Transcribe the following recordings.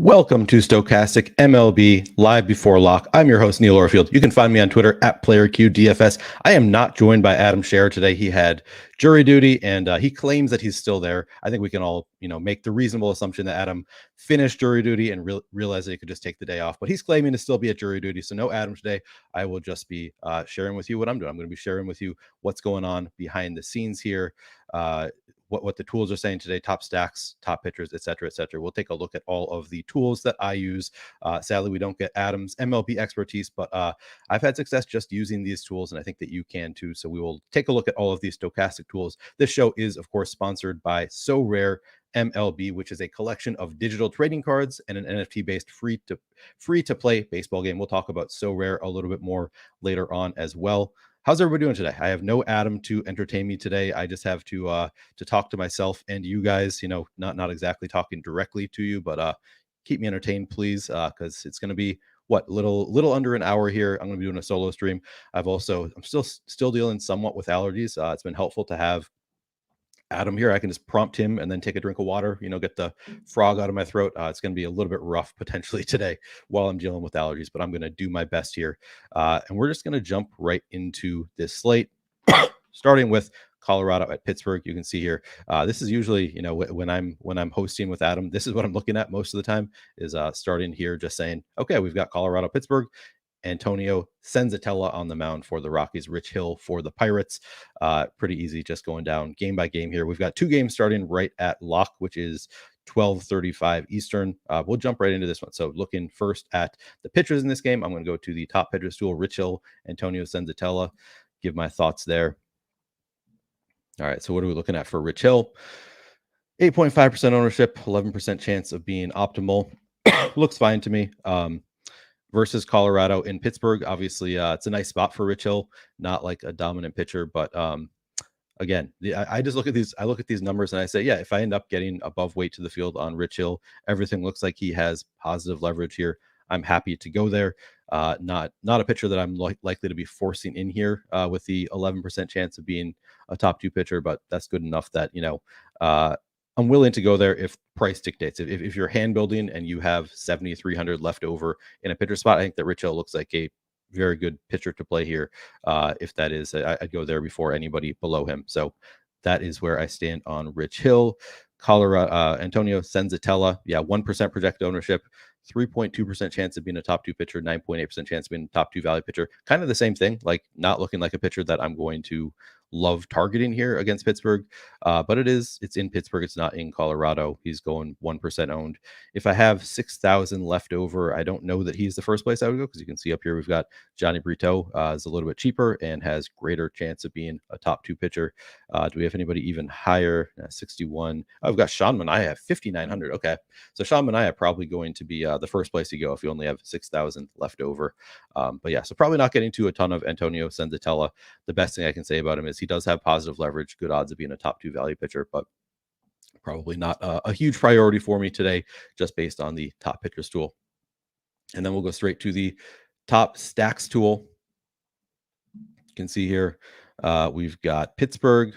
Welcome to Stokastic MLB Live Before Lock. I'm your host, Neil Orfield. You can find me on Twitter at PlayerQDFS. I am not joined by Adam Scher today. He had jury duty, and he claims that he's still there. I think we can all, make the reasonable assumption that Adam finished jury duty and realized that he could just take the day off. But he's claiming to still be at jury duty, so no Adam today. I will just be sharing with you what I'm doing. I'm going to be sharing with you what's going on behind the scenes here. What the tools are saying today, top stacks, top pitchers, et cetera, et cetera. We'll take a look at all of the tools that I use. Sadly, we don't get Adam's MLB expertise, but I've had success just using these tools, and I think that you can too. So we will take a look at all of these Stokastic tools. This show is, of course, sponsored by So Rare MLB, which is a collection of digital trading cards and an NFT-based free-to-play baseball game. We'll talk about So Rare a little bit more later on as well. How's everybody doing today? I have no Adam to entertain me today. I just have to talk to myself and you guys, not exactly talking directly to you, but keep me entertained, please, because it's going to be little under an hour here. I'm going to be doing a solo stream. I'm still dealing somewhat with allergies. It's been helpful to have Adam here. I can just prompt him and then take a drink of water, get the frog out of my throat. It's going to be a little bit rough potentially today while I'm dealing with allergies, but I'm going to do my best here. And we're just going to jump right into this slate, starting with Colorado at Pittsburgh. You can see here, this is usually, when I'm hosting with Adam, this is what I'm looking at most of the time is starting here, just saying, okay, we've got Colorado, Pittsburgh. Antonio Senzatella on the mound for the Rockies, Rich Hill for the Pirates. Pretty easy, just going down game by game here. We've got two games starting right at lock, which is 12:35 Eastern. We'll jump right into this one. So looking first at the pitchers in this game, I'm going to go to the top pitchers tool, Rich Hill, Antonio Senzatella, give my thoughts there. All right, so what are we looking at for Rich Hill? 8.5% ownership, 11% chance of being optimal. Looks fine to me. Versus Colorado in Pittsburgh. Obviously, it's a nice spot for Rich Hill, not like a dominant pitcher, but again, I just look at these numbers and I say, yeah, if I end up getting above weight to the field on Rich Hill, everything looks like he has positive leverage here. I'm happy to go there. Not a pitcher that I'm likely to be forcing in here with the 11% chance of being a top two pitcher, but that's good enough that, I'm willing to go there if price dictates. If you're hand building and you have 7,300 left over in a pitcher spot, I think that Rich Hill looks like a very good pitcher to play here. If that is, I'd go there before anybody below him. So that is where I stand on Rich Hill. Colorado, Antonio Senzatella, 1% projected ownership, 3.2% chance of being a top two pitcher, 9.8% chance of being a top two value pitcher. Kind of the same thing, like not looking like a pitcher that I'm going to love targeting here against Pittsburgh, but it's in Pittsburgh. It's not in Colorado. He's going 1% owned. If I have 6,000 left over, I don't know that he's the first place I would go, because you can see up here we've got Johnny Brito is a little bit cheaper and has greater chance of being a top two pitcher. Do we have anybody even higher? 61. I've got Sean Manaea at 5,900. Okay, so Sean Manaea probably going to be the first place you go if you only have 6,000 left over. But yeah, so probably not getting to a ton of Antonio Senzatella. The best thing I can say about him is he does have positive leverage, good odds of being a top two value pitcher, but probably not a huge priority for me today, just based on the top pitchers tool. And then we'll go straight to the top stacks tool. You can see here, we've got Pittsburgh,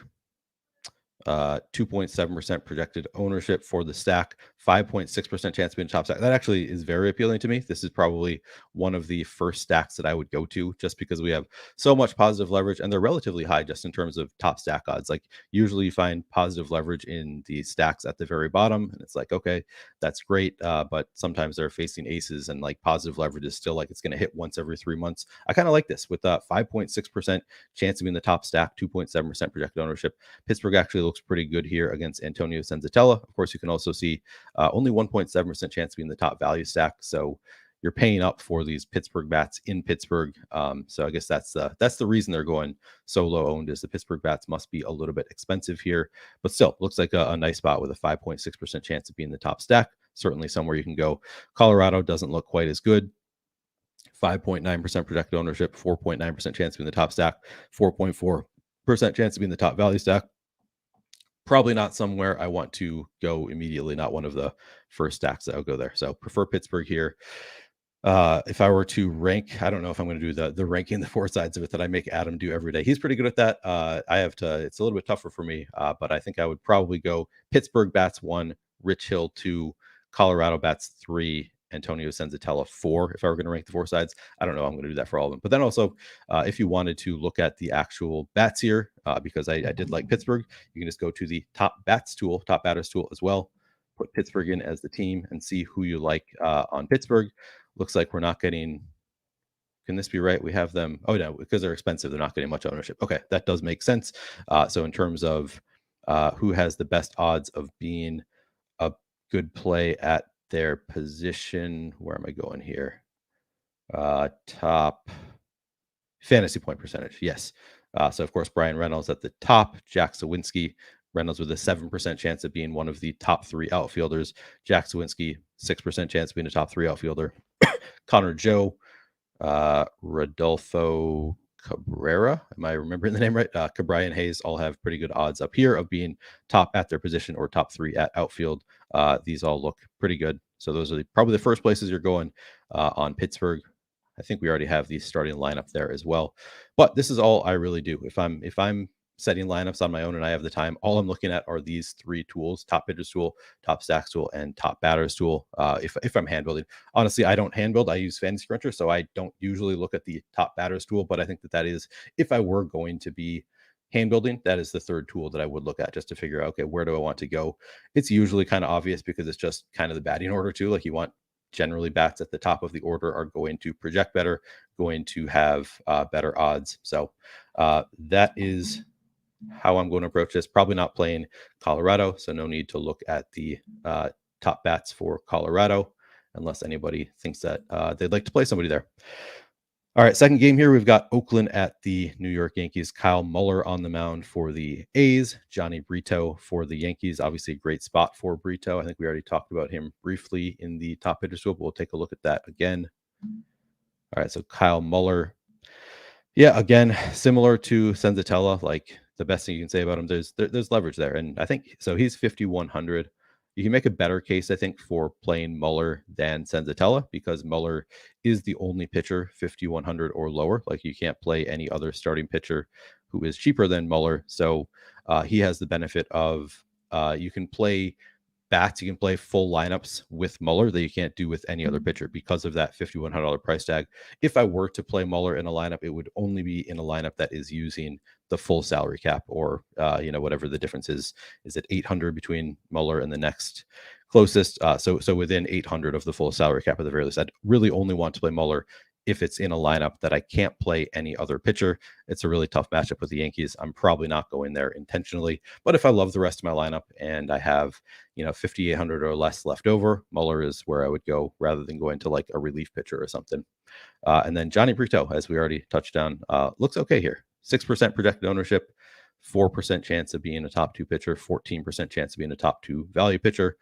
2.7% projected ownership for the stack, 5.6% chance of being top stack. That actually is very appealing to me. This is probably one of the first stacks that I would go to, just because we have so much positive leverage and they're relatively high just in terms of top stack odds. Like usually you find positive leverage in the stacks at the very bottom and it's like, okay, that's great. But sometimes they're facing aces and like positive leverage is still like it's going to hit once every 3 months. I kind of like this with 5.6% chance of being the top stack, 2.7% projected ownership. Pittsburgh actually looks pretty good here against Antonio Senzatella. Of course, you can also see only 1.7% chance of being the top value stack. So you're paying up for these Pittsburgh bats in Pittsburgh. So I guess that's the reason they're going so low owned, is the Pittsburgh bats must be a little bit expensive here, but still looks like a nice spot with a 5.6% chance of being the top stack. Certainly somewhere you can go. Colorado doesn't look quite as good. 5.9% projected ownership, 4.9% chance of being the top stack, 4.4% chance of being the top value stack. Probably not somewhere I want to go immediately, not one of the first stacks that I'll go there. So prefer Pittsburgh here. If I were to rank, I don't know if I'm going to do the ranking, the four sides of it that I make Adam do every day. He's pretty good at that. It's a little bit tougher for me, but I think I would probably go Pittsburgh bats 1, Rich Hill 2, Colorado bats 3, Antonio Senzatella 4. If I were going to rank the 4 sides, I don't know. I'm going to do that for all of them. But then also, if you wanted to look at the actual bats here, because I did like Pittsburgh, you can just go to the top batters tool as well. Put Pittsburgh in as the team and see who you like on Pittsburgh. Looks like we're not getting. Can this be right? We have them. Oh no, because they're expensive, they're not getting much ownership. Okay, that does make sense. So in terms of who has the best odds of being a good play at their position, where am I going here? Top fantasy point percentage. Yes. So of course, Brian Reynolds at the top, Jack Sawinski. Reynolds with a 7% chance of being one of the top 3 outfielders. Jack Sawinski, 6% chance of being a top 3 outfielder. Connor Joe, Rodolfo Cabrera, am I remembering the name right? Cabrera and Hayes all have pretty good odds up here of being top at their position or top 3 at outfield. These all look pretty good. So those are probably the first places you're going on Pittsburgh. I think we already have the starting lineup there as well. But this is all I really do. If I'm setting lineups on my own and I have the time, all I'm looking at are these 3 tools: top pitchers tool, top stacks tool, and top batters tool. If I'm hand building, honestly, I don't hand build. I use Fantasy Cruncher, so I don't usually look at the top batters tool, but I think that is, if I were going to be hand building, that is the 3rd tool that I would look at just to figure out, okay, where do I want to go? It's usually kind of obvious because it's just kind of the batting order too. Like you want generally bats at the top of the order are going to project better, going to have better odds. So that is how I'm going to approach this. Probably not playing Colorado, so no need to look at the top bats for Colorado unless anybody thinks that they'd like to play somebody there. All right, second game here, we've got Oakland at the New York Yankees. Kyle Muller on the mound for the A's, Johnny Brito for the Yankees. Obviously a great spot for Brito. I think we already talked about him briefly in the top pitcher tool, but we'll take a look at that again. All right, so Kyle Muller. Yeah, again, similar to Senzatella, like the best thing you can say about him, there's leverage there. And I think, so he's 5,100. You can make a better case, I think, for playing Muller than Senzatella because Muller is the only pitcher 5,100 or lower. Like you can't play any other starting pitcher who is cheaper than Muller. So he has the benefit of you can play bats, you can play full lineups with Muller that you can't do with any other pitcher because of that $5,100 price tag. If I were to play Muller in a lineup, it would only be in a lineup that is using the full salary cap or, whatever the difference is it 800 between Muller and the next closest. So within 800 of the full salary cap at the very least. I'd really only want to play Muller if it's in a lineup that I can't play any other pitcher. It's a really tough matchup with the Yankees. I'm probably not going there intentionally, but if I love the rest of my lineup and I have, 5,800 or less left over, Muller is where I would go rather than going to like a relief pitcher or something. And then Johnny Brito, as we already touched on, looks okay here. 6% projected ownership, 4% chance of being a top 2 pitcher, 14% chance of being a top 2 value pitcher.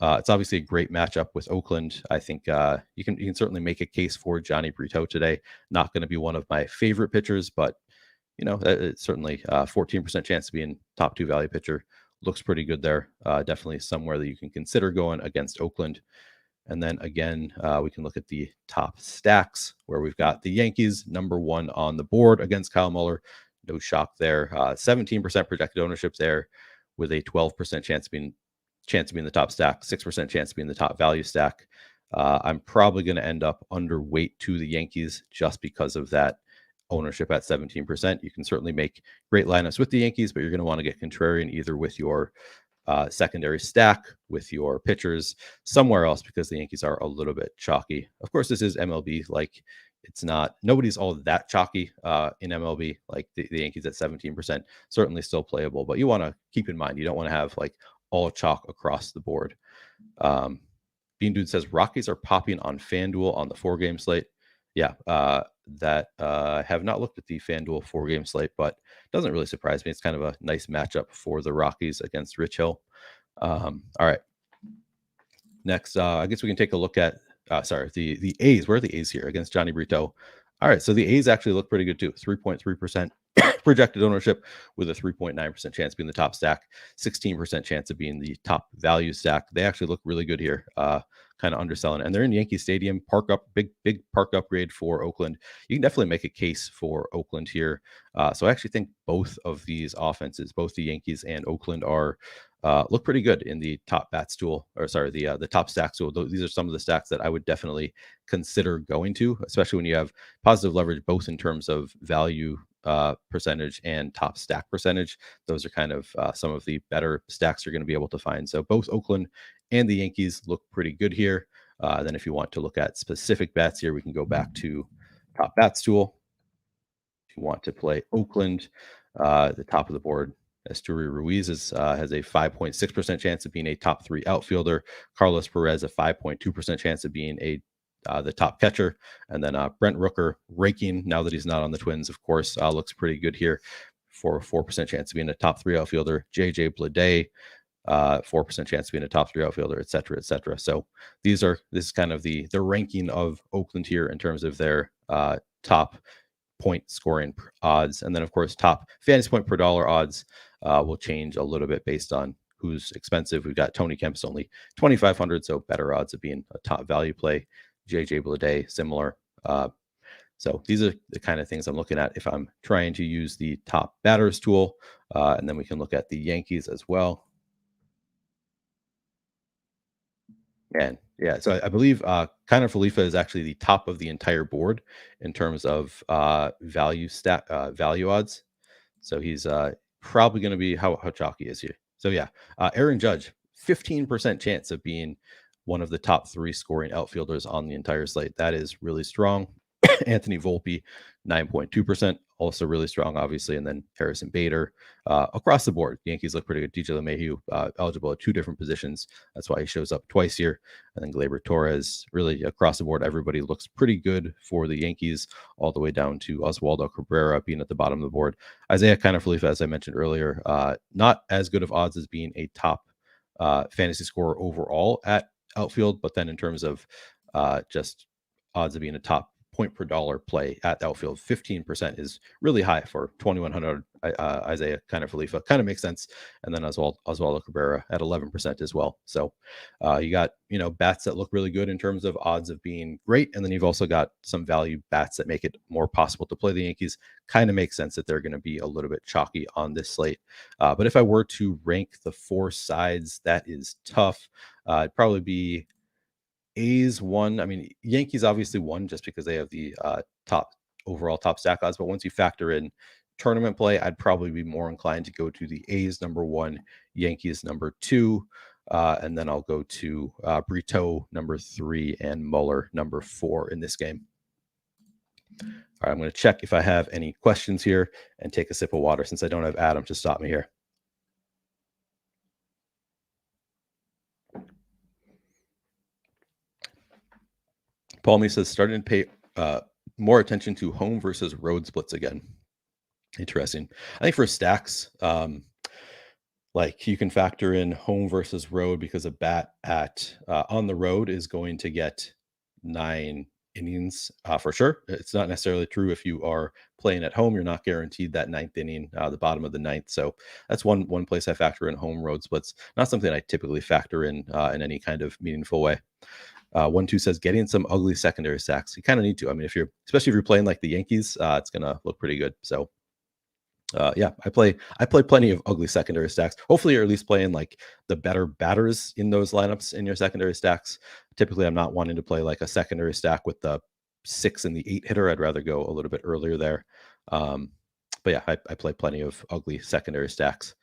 It's obviously a great matchup with Oakland. I think you can certainly make a case for Johnny Brito today. Not going to be one of my favorite pitchers, but it's certainly 14% chance to be in top 2 value pitcher. Looks pretty good there. Definitely somewhere that you can consider going against Oakland. And then again, we can look at the top stacks where we've got the Yankees number 1 on the board against Kyle Muller. No shock there. 17% projected ownership there with a 12% chance of being the top stack, 6% chance to be in the top value stack. I'm probably going to end up underweight to the Yankees just because of that ownership at 17%. You can certainly make great lineups with the Yankees, but you're going to want to get contrarian either with your secondary stack, with your pitchers, somewhere else because the Yankees are a little bit chalky. Of course, this is MLB. Like nobody's all that chalky in MLB. Like the Yankees at 17%, certainly still playable, but you want to keep in mind, you don't want to have like all chalk across the board. Bean Dude says Rockies are popping on FanDuel on the 4-game slate. Yeah, that I have not looked at the FanDuel 4-game slate, but doesn't really surprise me. It's kind of a nice matchup for the Rockies against Rich Hill. All right. Next, I guess we can take a look at the A's. Where are the A's here against Johnny Brito? All right, so the A's actually look pretty good too. 3.3% projected ownership with a 3.9% chance of being the top stack, 16% chance of being the top value stack. They actually look really good here. kind of underselling. And they're in Yankee Stadium, big park upgrade for Oakland. You can definitely make a case for Oakland here. So I actually think both of these offenses, both the Yankees and Oakland, are look pretty good in the top bats tool, or sorry, the top stacks tool. These are some of the stacks that I would definitely consider going to, especially when you have positive leverage, both in terms of value percentage and top stack percentage. Those are kind of some of the better stacks you're going to be able to find. So both Oakland and the Yankees look pretty good here. Then if you want to look at specific bats here, we can go back to top bats tool. If you want to play Oakland, the top of the board, Esteury Ruiz has a 5.6% chance of being a top 3 outfielder. Carlos Perez, a 5.2% chance of being the top catcher. And then Brent Rooker raking, now that he's not on the Twins, of course, looks pretty good here for a 4% chance of being a top 3 outfielder. JJ Bleday, 4% chance of being a top 3 outfielder, et cetera, et cetera. So this is kind of the ranking of Oakland here in terms of their top point scoring odds. And then, of course, top fantasy point per dollar odds will change a little bit based on who's expensive. We've got Tony Kemp's only 2,500, so better odds of being a top value play. JJ Bleday, similar. So these are the kind of things I'm looking at if I'm trying to use the top batters tool. And then we can look at the Yankees as well. And yeah, so I believe Kiner Falefa is actually the top of the entire board in terms of value odds. So he's probably going to be how chalky is he? So yeah, Aaron Judge, 15% chance of being one of the top 3 scoring outfielders on the entire slate. That is really strong. Anthony Volpe, 9.2%, also really strong, obviously. And then Harrison Bader, across the board, Yankees look pretty good. DJ LeMahieu, eligible at 2 different positions. That's why he shows up twice here. And then Gleyber Torres, really across the board, everybody looks pretty good for the Yankees, all the way down to Oswaldo Cabrera being at the bottom of the board. Isaiah Kiner Falefa, as I mentioned earlier, not as good of odds as being a top fantasy scorer overall at outfield, but then in terms of just odds of being a top point per dollar play at outfield, 15% is really high for 2,100. Isaiah Kiner Falefa kind of makes sense. And then Oswaldo Cabrera at 11% as well. So you got, bats that look really good in terms of odds of being great. And then you've also got some value bats that make it more possible to play the Yankees. Kind of makes sense that they're going to be a little bit chalky on this slate. But if I were to rank the 4 sides, that is tough. It'd probably be A's 1. I mean, Yankees obviously 1 just because they have the overall top stack odds. But once you factor in tournament play, I'd probably be more inclined to go to the A's number 1, Yankees number 2, and then I'll go to Brito number 3 and Muller number 4 in this game. All right, I'm going to check if I have any questions here and take a sip of water since I don't have Adam to stop me here. Paul Me says, starting to pay more attention to home versus road splits again. Interesting. I think for stacks, like you can factor in home versus road because a bat at on the road is going to get 9 innings for sure. It's not necessarily true if you are playing at home. You're not guaranteed that 9th inning, the bottom of the 9th. So that's one place I factor in home road splits. Not something I typically factor in any kind of meaningful way. 1-2 says getting some ugly secondary stacks. You kind of need to. I mean, especially if you're playing like the Yankees, it's gonna look pretty good. So yeah, I play plenty of ugly secondary stacks. Hopefully you're at least playing like the better batters in those lineups in your secondary stacks. Typically I'm not wanting to play like a secondary stack with the 6 and the 8 hitter. I'd rather go a little bit earlier there. But yeah, I play plenty of ugly secondary stacks.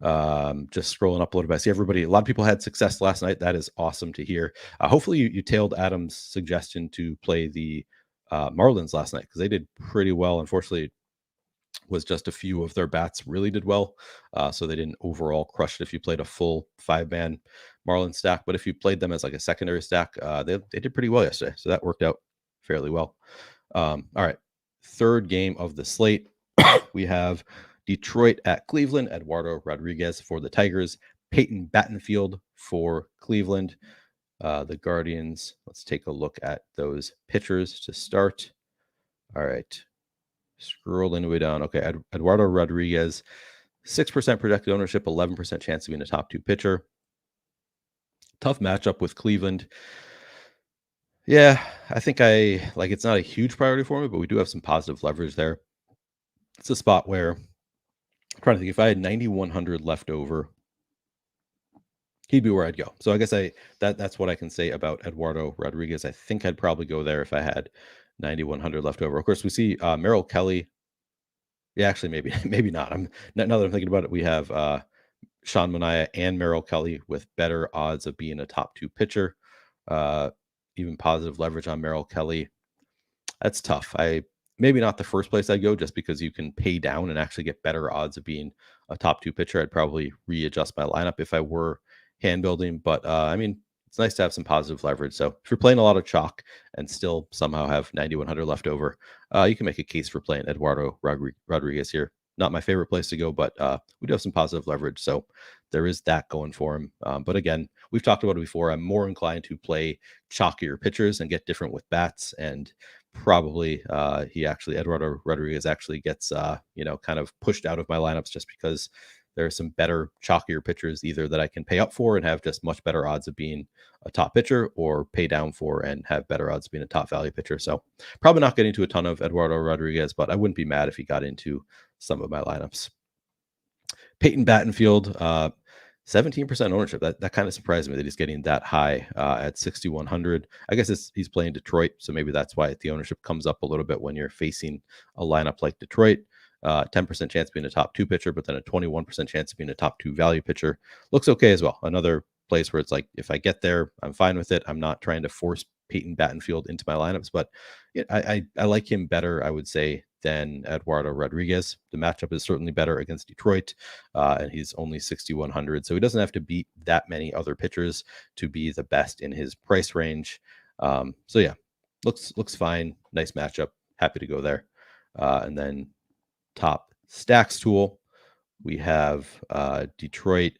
Just scrolling up a little bit. I see a lot of people had success last night. That is awesome to hear. Hopefully you tailed Adam's suggestion to play the Marlins last night because they did pretty well. Unfortunately, was just a few of their bats really did well. So they didn't overall crush it if you played a full 5-man Marlins stack. But if you played them as like a secondary stack, they did pretty well yesterday. So that worked out fairly well. All right. 3rd game of the slate. We have Detroit at Cleveland. Eduardo Rodriguez for the Tigers. Peyton Battenfield for Cleveland. The Guardians. Let's take a look at those pitchers to start. All right. Scrolling the way down. Okay, Eduardo Rodriguez, 6% projected ownership, 11% chance of being a top 2 pitcher. Tough matchup with Cleveland. Yeah, I think it's not a huge priority for me, but we do have some positive leverage there. It's a spot where I'm trying to think if I had 9,100 left over, he'd be where I'd go. So I guess that's what I can say about Eduardo Rodriguez. I think I'd probably go there if I had 9,100 left over. Of course, we see Merrill Kelly. Yeah, actually, maybe maybe not. Now that I'm thinking about it, we have Sean Manaea and Merrill Kelly with better odds of being a top two pitcher. Uh, Even positive leverage on Merrill Kelly. That's tough. I maybe not the first place I'd go just because you can pay down and actually get better odds of being a top two pitcher. I'd probably readjust my lineup if I were hand building, but I mean, it's nice to have some positive leverage. So if you're playing a lot of chalk and still somehow have 9,100 left over, you can make a case for playing Eduardo Rodriguez here. Not my favorite place to go, but we do have some positive leverage. So there is that going for him. But again, we've talked about it before. I'm more inclined to play chalkier pitchers and get different with bats. And probably Eduardo Rodriguez actually gets kind of pushed out of my lineups just because there are some better chalkier pitchers either that I can pay up for and have just much better odds of being a top pitcher, or pay down for and have better odds of being a top value pitcher. So probably not getting to a ton of Eduardo Rodriguez, but I wouldn't be mad if he got into some of my lineups. Peyton Battenfield, 17% ownership. That kind of surprised me that he's getting that high at 6,100. I guess he's playing Detroit, so maybe that's why the ownership comes up a little bit when you're facing a lineup like Detroit. 10% chance of being a top two pitcher, but then a 21% chance of being a top two value pitcher. Looks okay as well. Another place where it's like, if I get there, I'm fine with it. I'm not trying to force Peyton Battenfield into my lineups, but I like him better, I would say, than Eduardo Rodriguez. The matchup is certainly better against Detroit, and he's only 6,100, so he doesn't have to beat that many other pitchers to be the best in his price range. So yeah, looks fine. Nice matchup. Happy to go there. And then top stacks tool, we have Detroit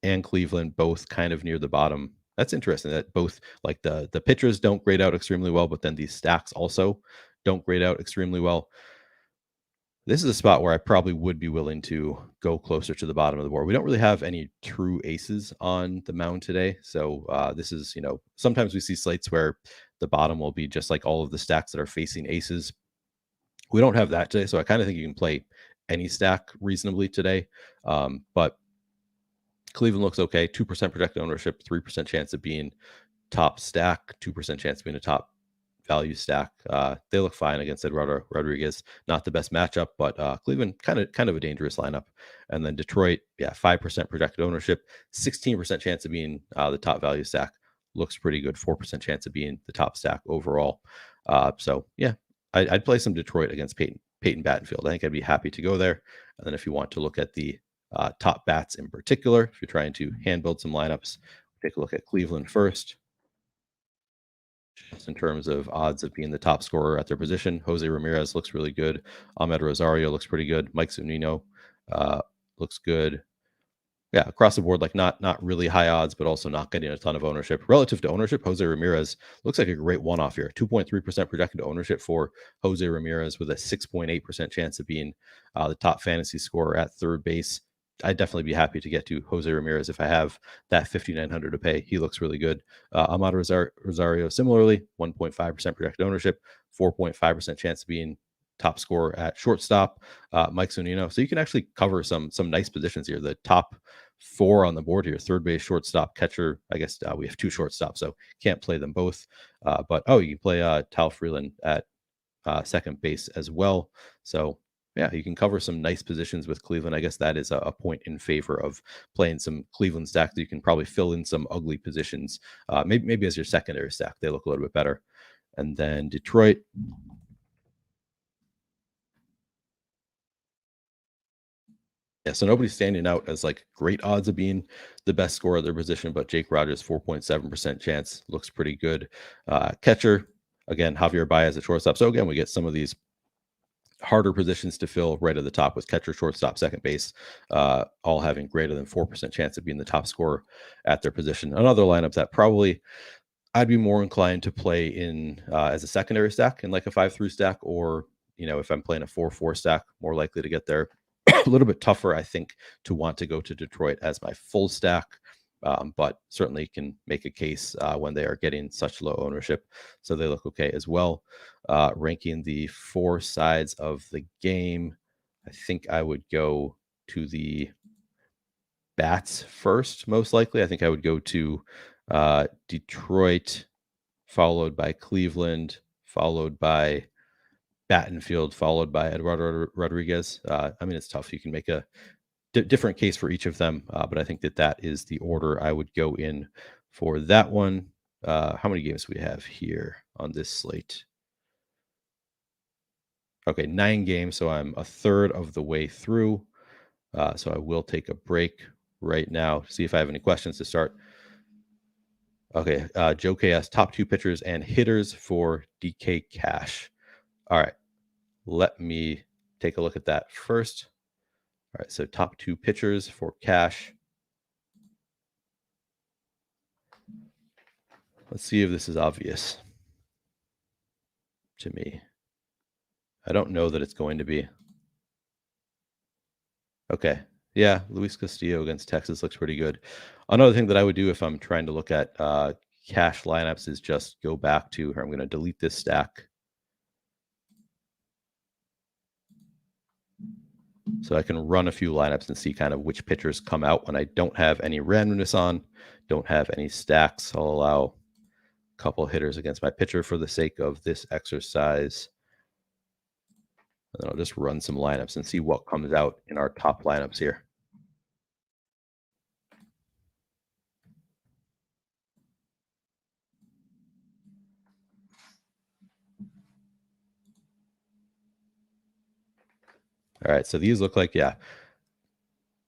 and Cleveland both kind of near the bottom. That's interesting that both, like, the pitchers don't grade out extremely well, but then these stacks also don't grade out extremely well. This is a spot where I probably would be willing to go closer to the bottom of the board. We don't really have any true aces on the mound today. So this is, sometimes we see slates where the bottom will be just like all of the stacks that are facing aces. We don't have that today. So I kind of think you can play any stack reasonably today. But Cleveland looks okay. 2% projected ownership, 3% chance of being top stack, 2% chance of being a top value stack. They look fine against Eduardo Rodriguez. Not the best matchup, but Cleveland kind of a dangerous lineup. And then Detroit, 5% projected ownership, 16% chance of being the top value stack. Looks pretty good. 4% chance of being the top stack overall. So yeah, I'd play some Detroit against Peyton Battenfield. I think I'd be happy to go there. And then if you want to look at the top bats in particular, if you're trying to hand build some lineups, take a look at Cleveland first. Just in terms of odds of being the top scorer at their position, Jose Ramirez looks really good. Ahmed Rosario looks pretty good. Mike Zunino looks good. Yeah, across the board, like not really high odds, but also not getting a ton of ownership. Relative to ownership, Jose Ramirez looks like a great one-off here. 2.3% projected ownership for Jose Ramirez with a 6.8% chance of being the top fantasy scorer at third base. I'd definitely be happy to get to Jose Ramirez if I have that 5,900 to pay. He looks really good. Ahmad Rosario, similarly, 1.5% projected ownership, 4.5% chance of being top scorer at shortstop. Mike Zunino. So you can actually cover some nice positions here. The top four on the board here: third base, shortstop, catcher. I guess we have two shortstops, so can't play them both. But you can play Tal Freeland at second base as well. So yeah, you can cover some nice positions with Cleveland. I guess that is a point in favor of playing some Cleveland stack that you can probably fill in some ugly positions. Maybe as your secondary stack, they look a little bit better. And then Detroit. Yeah, so nobody's standing out as like great odds of being the best scorer of their position, but Jake Rogers, 4.7% chance, looks pretty good. Catcher, again, Javier Baez at shortstop. So again, we get some of these harder positions to fill right at the top with catcher, shortstop, second base, all having greater than 4% chance of being the top scorer at their position. Another lineup that probably I'd be more inclined to play in as a secondary stack in like a 5-3 stack, or if I'm playing a 4-4 stack, more likely to get there. A little bit tougher, I think, to want to go to Detroit as my full stack. but certainly can make a case when they are getting such low ownership. So they look okay as well. Ranking the 4 sides of the game, I think I would go to the bats first, most likely. I think I would go to Detroit, followed by Cleveland, followed by Battenfield, followed by Eduardo Rodriguez. I mean, it's tough. You can make a different case for each of them, but I think that is the order I would go in for that one. How many games do we have here on this slate? Okay, 9 games, so I'm a third of the way through. So I will take a break right now, see if I have any questions to start. Okay, Joe KS, top 2 pitchers and hitters for DK Cash. All right, let me take a look at that first. All right, so top 2 pitchers for Cash. Let's see if this is obvious to me. I don't know that it's going to be. Okay. Yeah, Luis Castillo against Texas looks pretty good. Another thing that I would do if I'm trying to look at cash lineups is just go back to here. I'm going to delete this stack. So I can run a few lineups and see kind of which pitchers come out when I don't have any randomness on, don't have any stacks. I'll allow a couple hitters against my pitcher for the sake of this exercise. And then I'll just run some lineups and see what comes out in our top lineups here. All right, so these look like, yeah,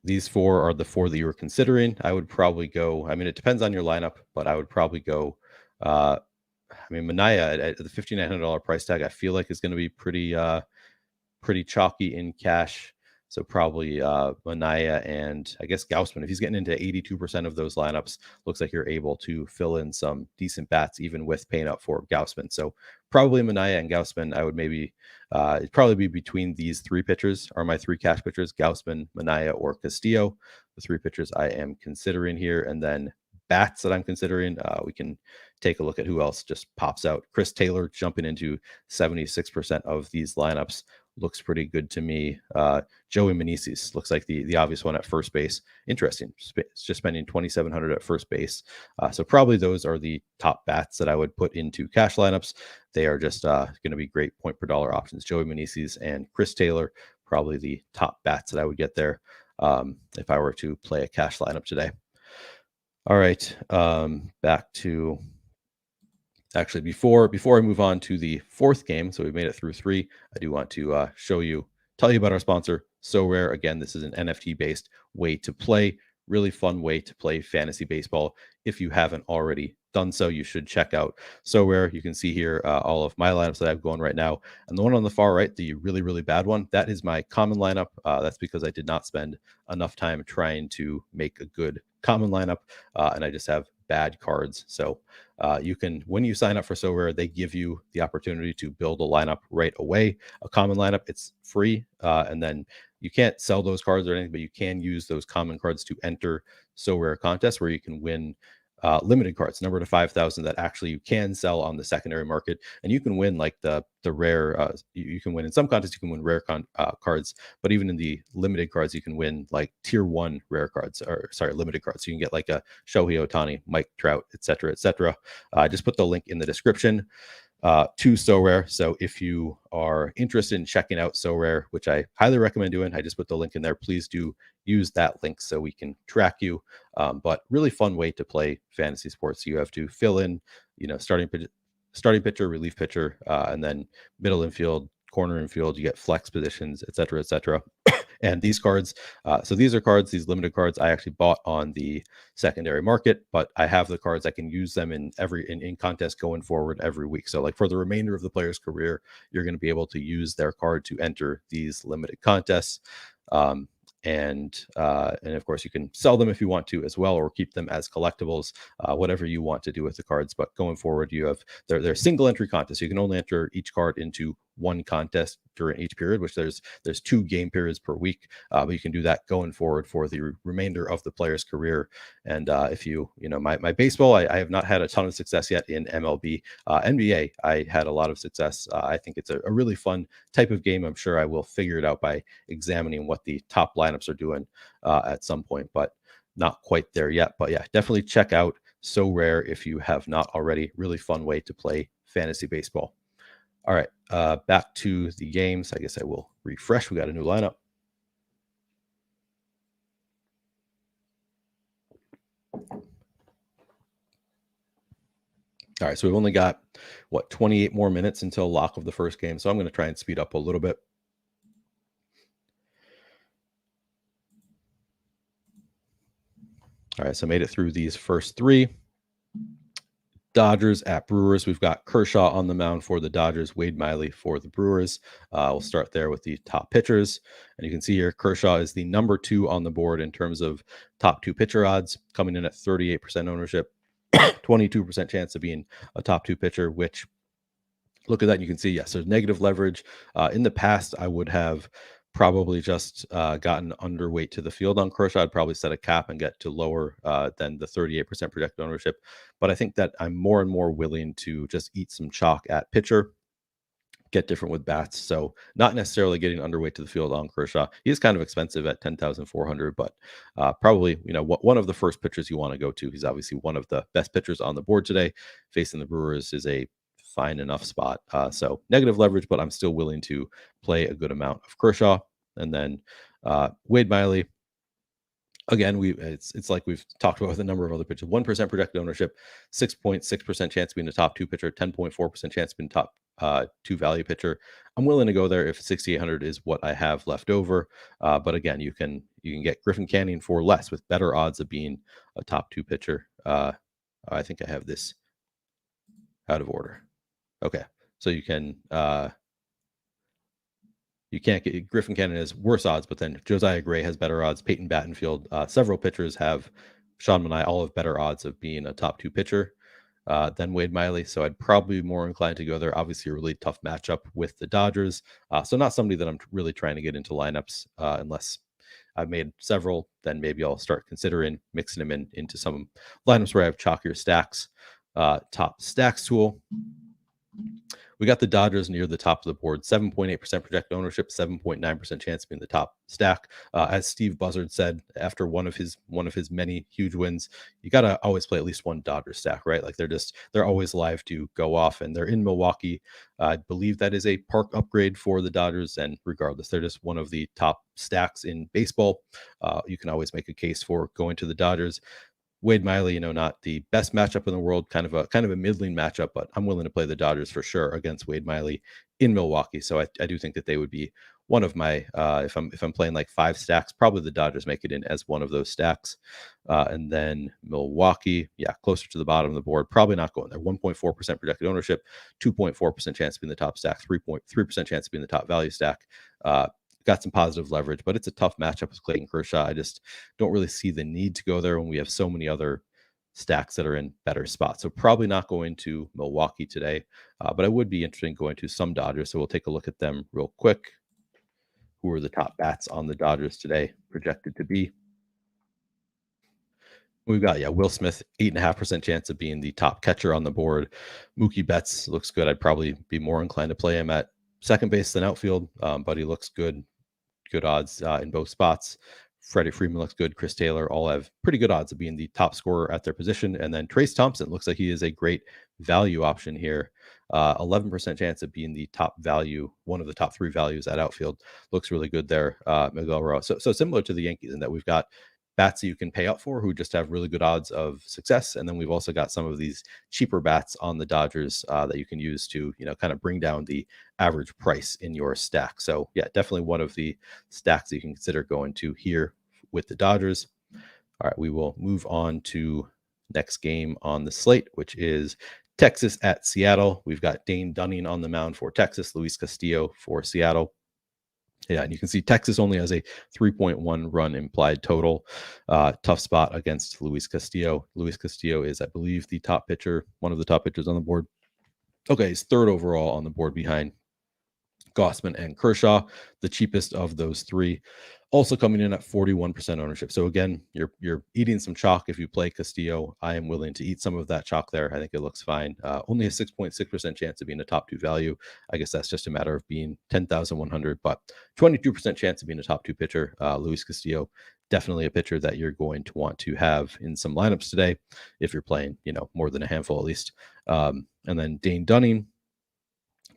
these 4 are the 4 that you were considering. I would probably go, I mean, it depends on your lineup, but I would probably go, I mean, Manaea at the $5,900 price tag, I feel like is going to be pretty chalky in cash. So probably Manaea and I guess Gausman. If he's getting into 82% of those lineups, looks like you're able to fill in some decent bats even with paying up for Gausman. So probably Manaea and Gausman. I would maybe it'd probably be between these 3 pitchers are my 3 cash pitchers: Gausman, Manaea, or Castillo. The 3 pitchers I am considering here, and then bats that I'm considering. We can take a look at who else just pops out. Chris Taylor jumping into 76% of these lineups. Looks pretty good to me. Joey Meneses looks like the obvious one at first base. Interesting. Just spending $2,700 at first base. So probably those are the top bats that I would put into cash lineups. They are just going to be great point per dollar options. Joey Meneses and Chris Taylor, probably the top bats that I would get there if I were to play a cash lineup today. All right, back to actually before I move on to the 4th game. So we've made it through 3. I do want to tell you about our sponsor, SoRare. Again, this is an NFT based way to play. Really fun way to play fantasy baseball. If you haven't already done so, you should check out SoRare. You can see here all of my lineups that I have going right now. And the one on the far right, the really, really bad one, that is my common lineup. That's because I did not spend enough time trying to make a good common lineup, and I just have bad cards. So you can, when you sign up for SoRare, they give you the opportunity to build a lineup right away, a common lineup. It's free, and then you can't sell those cards or anything, but you can use those common cards to enter SoRare contests where you can win limited cards, number to 5,000, that actually you can sell on the secondary market, and you can win like the rare. You can win in some contests. You can win rare cards, but even in the limited cards, you can win like tier 1 rare cards, or sorry, limited cards. So you can get like a Shohei Ohtani, Mike Trout, etc., etc. I just put the link in the description to SoRare. So if you are interested in checking out SoRare, which I highly recommend doing, I just put the link in there. Please do use that link so we can track you. But really fun way to play fantasy sports. You have to fill in, starting pitcher, relief pitcher, and then middle infield, corner infield. You get flex positions, etc., etc. And these cards, so these are cards, these limited cards I actually bought on the secondary market, but I have the cards. I can use them in contests going forward every week. So like for the remainder of the player's career, you're going to be able to use their card to enter these limited contests. And of course you can sell them if you want to as well, or keep them as collectibles, whatever you want to do with the cards. But going forward, you have they're single entry contests. You can only enter each card into one contest during each period, which there's 2 game periods per week. But you can do that going forward for the remainder of the player's career. And if my baseball, I have not had a ton of success yet in MLB. NBA, I had a lot of success. I think it's a really fun type of game. I'm sure I will figure it out by examining what the top lineups are doing at some point, but not quite there yet. But yeah, definitely check out So Rare if you have not already. Really fun way to play fantasy baseball. All right, back to the games. I guess I will refresh. We got a new lineup. All right, so we've only got, 28 more minutes until lock of the first game. So I'm going to try and speed up a little bit. All right, so I made it through these first 3. Dodgers at Brewers. We've got Kershaw on the mound for the Dodgers, Wade Miley for the Brewers. We'll start there with the top pitchers. And you can see here, Kershaw is the number 2 on the board in terms of top 2 pitcher odds, coming in at 38% ownership, 22% chance of being a top 2 pitcher, which, look at that, and you can see, yes, there's negative leverage. In the past, I would have probably just gotten underweight to the field on Kershaw. I'd probably set a cap and get to lower than the 38% projected ownership. But I think that I'm more and more willing to just eat some chalk at pitcher, get different with bats. So not necessarily getting underweight to the field on Kershaw. He is kind of expensive at 10,400, but probably, one of the first pitchers you want to go to. He's obviously one of the best pitchers on the board today. Facing the Brewers is a fine enough spot. So negative leverage, but I'm still willing to play a good amount of Kershaw. And then Wade Miley, again, it's like we've talked about with a number of other pitchers. 1% projected ownership, 6.6% chance of being a top 2 pitcher, 10.4% chance of being top 2 value pitcher. I'm willing to go there if 6,800 is what I have left over. But again, you can get Griffin Canning for less with better odds of being a top 2 pitcher. I think I have this out of order. Okay, so you can't get Griffin Canning has worse odds, but then Josiah Gray has better odds. Peyton Battenfield, several pitchers have, Sean Manaea, all have better odds of being a top 2 pitcher than Wade Miley. So I'd probably be more inclined to go there. Obviously, a really tough matchup with the Dodgers. So not somebody that I'm really trying to get into lineups unless I've made several. Then maybe I'll start considering mixing them into some lineups where I have chalkier stacks. Top stacks tool. We got the Dodgers near the top of the board, 7.8% projected ownership, 7.9% chance of being the top stack. As Steve Buzzard said after one of his many huge wins, you got to always play at least one Dodgers stack, right? Like they're always live to go off, and they're in Milwaukee. I believe that is a park upgrade for the Dodgers, and regardless, they're just one of the top stacks in baseball. You can always make a case for going to the Dodgers. Wade Miley, not the best matchup in the world, kind of a middling matchup, but I'm willing to play the Dodgers for sure against Wade Miley in Milwaukee. So I do think that they would be one of my if I'm playing like 5 stacks, probably the Dodgers make it in as one of those stacks. And then Milwaukee, closer to the bottom of the board, probably not going there. 1.4% projected ownership, 2.4% chance of being the top stack, 3.3% chance of being the top value stack. Got some positive leverage, but it's a tough matchup with Clayton Kershaw. I just don't really see the need to go there when we have so many other stacks that are in better spots. So probably not going to Milwaukee today, but I would be interested in going to some Dodgers. So we'll take a look at them real quick. Who are the top bats on the Dodgers today projected to be? We've got, Will Smith, 8.5% chance of being the top catcher on the board. Mookie Betts looks good. I'd probably be more inclined to play him at second base than outfield, but he looks good odds in both spots. Freddie Freeman looks good. Chris Taylor all have pretty good odds of being the top scorer at their position. And then Trace Thompson looks like he is a great value option here. 11% chance of being the top value, one of the top 3 values at outfield. Looks really good there. Miguel Roa. So similar to the Yankees in that we've got bats that you can pay up for who just have really good odds of success. And then we've also got some of these cheaper bats on the Dodgers that you can use to, kind of bring down the average price in your stack. So definitely one of the stacks that you can consider going to here with the Dodgers. All right, we will move on to next game on the slate, which is Texas at Seattle. We've got Dane Dunning on the mound for Texas, Luis Castillo for Seattle. Yeah, and you can see Texas only has a 3.1 run implied total. Tough spot against Luis Castillo. Luis Castillo is, I believe, the top pitcher, one of the top pitchers on the board. Okay, he's 3rd overall on the board behind Gossman and Kershaw, the cheapest of those three, also coming in at 41% ownership. So again, you're eating some chalk if you play Castillo. I am willing to eat some of that chalk there. I think it looks fine. Only a 6.6% chance of being a top 2 value. I guess that's just a matter of being 10,100, but 22% chance of being a top 2 pitcher. Luis Castillo, definitely a pitcher that you're going to want to have in some lineups today if you're playing, more than a handful at least. And then Dane Dunning,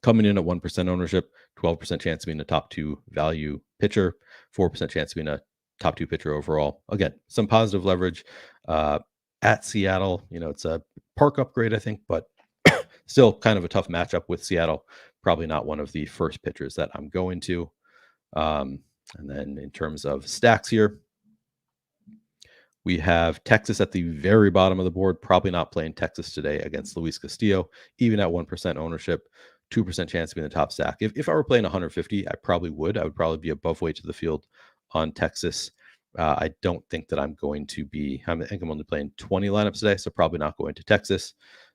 coming in at 1% ownership, 12% chance of being a top 2 value pitcher, 4% chance of being a top 2 pitcher overall. Again, some positive leverage at Seattle. It's a park upgrade, I think, but still kind of a tough matchup with Seattle. Probably not one of the first pitchers that I'm going to. And then in terms of stacks here, we have Texas at the very bottom of the board. Probably not playing Texas today against Luis Castillo, even at 1% ownership. 2% chance to be in the top stack. If I were playing 150, I probably would. I would probably be above weight to the field on Texas. I don't think that I'm going to be. I think I'm only playing 20 lineups today, so probably not going to Texas.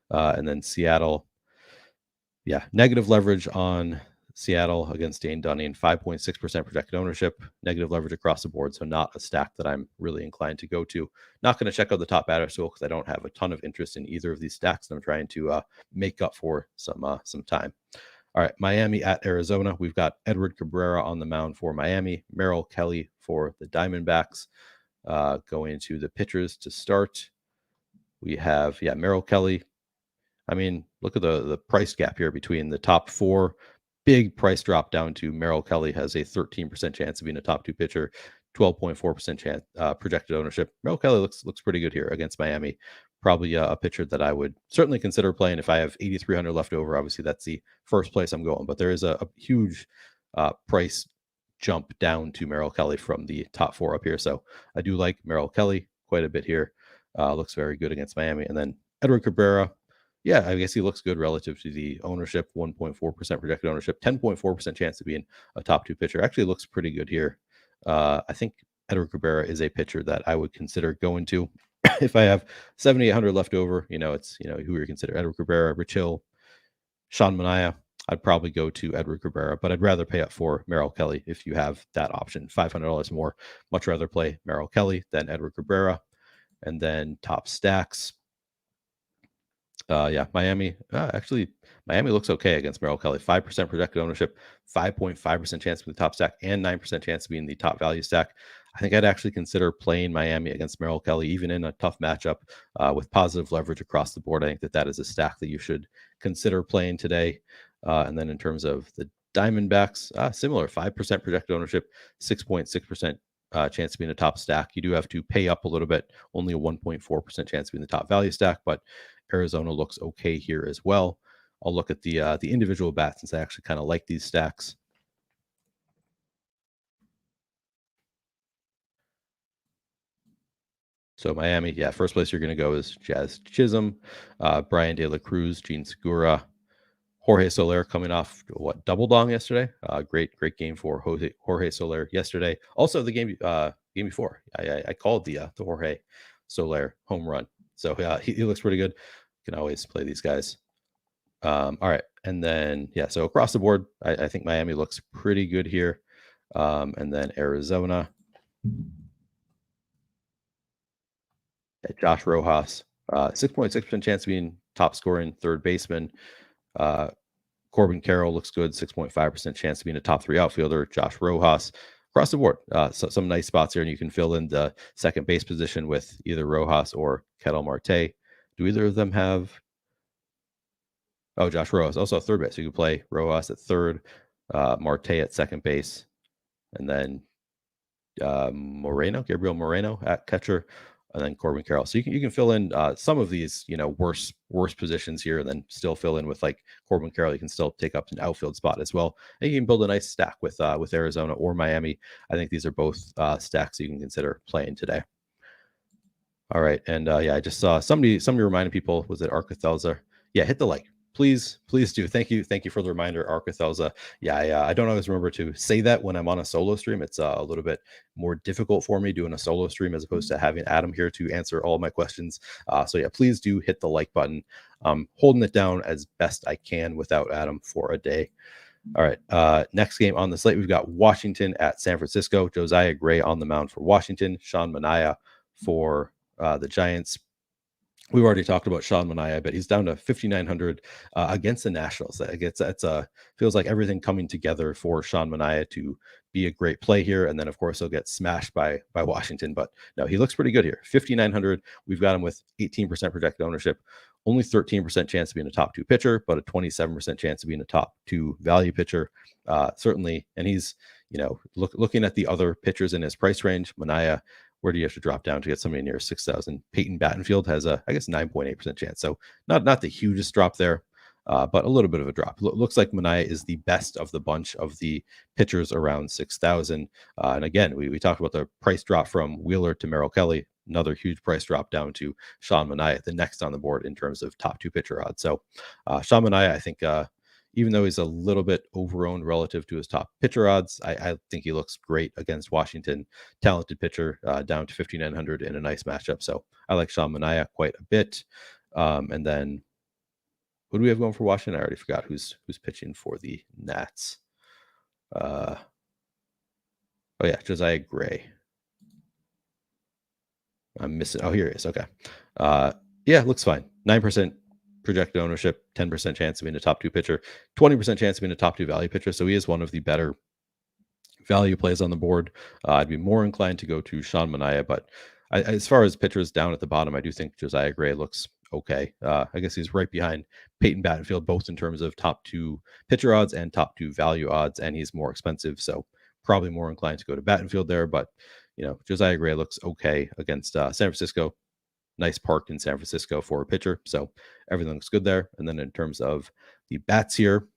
And then Seattle. Yeah, negative leverage on Seattle against Dane Dunning, 5.6% projected ownership, negative leverage across the board. So not a stack that I'm really inclined to go to. Not going to check out the top batter stool because I don't have a ton of interest in either of these stacks. And I'm trying to make up for some time. All right, Miami at Arizona. We've got Edward Cabrera on the mound for Miami, Merrill Kelly for the Diamondbacks. Going to the pitchers to start, we have Merrill Kelly. I mean, look at the price gap here between the top 4. Big price drop down to Merrill Kelly has a 13% chance of being a top 2 pitcher, 12.4% chance projected ownership. Merrill Kelly looks pretty good here against Miami. Probably a pitcher that I would certainly consider playing if I have 8,300 left over. Obviously, that's the first place I'm going, but there is a huge price jump down to Merrill Kelly from the top 4 up here. So I do like Merrill Kelly quite a bit here. Looks very good against Miami. And then Edward Cabrera. Yeah, I guess he looks good relative to the ownership, 1.4% projected ownership, 10.4% chance of being a top 2 pitcher. Actually looks pretty good here. I think Edward Cabrera is a pitcher that I would consider going to if I have 7,800 left over. It's, who you consider Edward Cabrera, Rich Hill, Sean Manaea. I'd probably go to Edward Cabrera, but I'd rather pay up for Merrill Kelly if you have that option. $500 more. Much rather play Merrill Kelly than Edward Cabrera. And then top stacks. Miami. Actually, Miami looks okay against Merrill Kelly. 5% projected ownership, 5.5% chance to be the top stack, and 9% chance to be in the top value stack. I think I'd actually consider playing Miami against Merrill Kelly, even in a tough matchup with positive leverage across the board. I think that is a stack that you should consider playing today. And then in terms of the Diamondbacks, similar, 5% projected ownership, 6.6% chance to be in the top stack. You do have to pay up a little bit, only a 1.4% chance to be in the top value stack, but Arizona looks okay here as well. I'll look at the individual bats since I actually kind of like these stacks. So Miami, first place you're going to go is Jazz Chisholm, Brian De La Cruz, Gene Segura, Jorge Soler coming off double dong yesterday. Great game for Jorge Soler yesterday. Also the game before, I called the Jorge Soler home run. So he looks pretty good. Can always play these guys. All right, and then so across the board, I think Miami looks pretty good here. And then Arizona, Josh Rojas, 6.6% chance of being top scoring third baseman. Corbin Carroll looks good, 6.5% chance of being a top 3 outfielder. Josh Rojas, across the board, so some nice spots here, and you can fill in the second base position with either Rojas or Ketel Marte. Do either of them have? Oh, Josh Rojas, also third base. So you can play Rojas at third, Marte at second base, and then Gabriel Moreno at catcher, and then Corbin Carroll. So you can fill in some of these worse positions here, and then still fill in with like Corbin Carroll. You can still take up an outfield spot as well, and you can build a nice stack with Arizona or Miami. I think these are both stacks you can consider playing today. All right, and I just saw somebody reminding people, was it Arcathelza? Yeah, hit the like. Please do. Thank you for the reminder, Arcathelza. I don't always remember to say that when I'm on a solo stream. It's a little bit more difficult for me doing a solo stream as opposed to having Adam here to answer all my questions. Please do hit the like button. I'm holding it down as best I can without Adam for a day. All right. Next game on the slate, we've got Washington at San Francisco. Josiah Gray on the mound for Washington. Sean Manaea for the Giants. We've already talked about Sean Manaea, but he's down to 5,900 against the Nationals. Feels like everything coming together for Sean Manaea to be a great play here. And then, of course, he'll get smashed by Washington. But no, he looks pretty good here. 5,900. We've got him with 18% projected ownership, only 13% chance of being a top 2 pitcher, but a 27% chance of being a top 2 value pitcher. Certainly, and he's looking at the other pitchers in his price range. Manaea, where do you have to drop down to get somebody near 6,000? Peyton Battenfield has a, I guess, 9.8% chance. So not the hugest drop there, but a little bit of a drop. Looks like Manaea is the best of the bunch of the pitchers around 6,000. And again, we talked about the price drop from Wheeler to Merrill Kelly. Another huge price drop down to Sean Manaea, the next on the board in terms of top 2 pitcher odds. So Sean Manaea, I think, even though he's a little bit overowned relative to his top pitcher odds, I think he looks great against Washington. Talented pitcher, down to 5,900 in a nice matchup. So I like Sean Manaea quite a bit. And then who do we have going for Washington? I already forgot who's pitching for the Nats. Oh yeah, Josiah Gray. I'm missing. Oh, here he is. Okay. Yeah, looks fine. 9% projected ownership, 10% chance of being a top 2 pitcher, 20% chance of being a top 2 value pitcher. So he is one of the better value plays on the board. I'd be more inclined to go to Sean Manaea, but as far as pitchers down at the bottom, I do think Josiah Gray looks okay. I guess he's right behind Peyton Battenfield, both in terms of top 2 pitcher odds and top 2 value odds, and he's more expensive. So probably more inclined to go to Battenfield there, but Josiah Gray looks okay against San Francisco. Nice park in San Francisco for a pitcher. So everything looks good there. And then in terms of the bats here,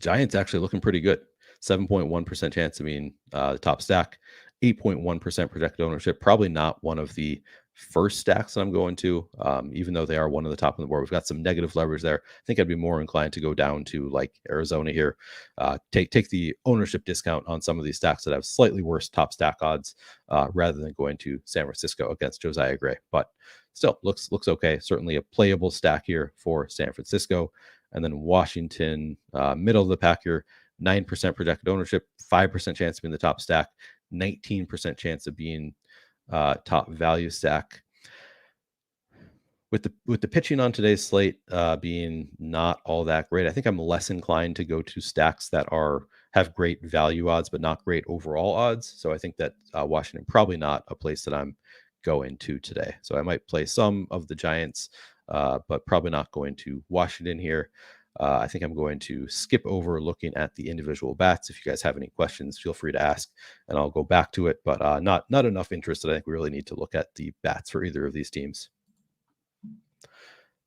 Giants actually looking pretty good. 7.1% chance of being the top stack, 8.1% projected ownership. Probably not one of the first stacks that I'm going to, even though they are one of the top on the board. We've got some negative leverage there. I think I'd be more inclined to go down to like Arizona here, take the ownership discount on some of these stacks that have slightly worse top stack odds, rather than going to San Francisco against Josiah Gray. But still looks okay. Certainly a playable stack here for San Francisco. And then Washington, middle of the pack here, 9% projected ownership, 5% chance of being the top stack, 19% chance of being top value stack. With the pitching on today's slate being not all that great, I think I'm less inclined to go to stacks that have great value odds but not great overall odds. So I think that Washington probably not a place that I'm going to today. So I might play some of the Giants, but probably not going to Washington here. I think I'm going to skip over looking at the individual bats. If you guys have any questions, feel free to ask, and I'll go back to it. But not enough interest that I think we really need to look at the bats for either of these teams.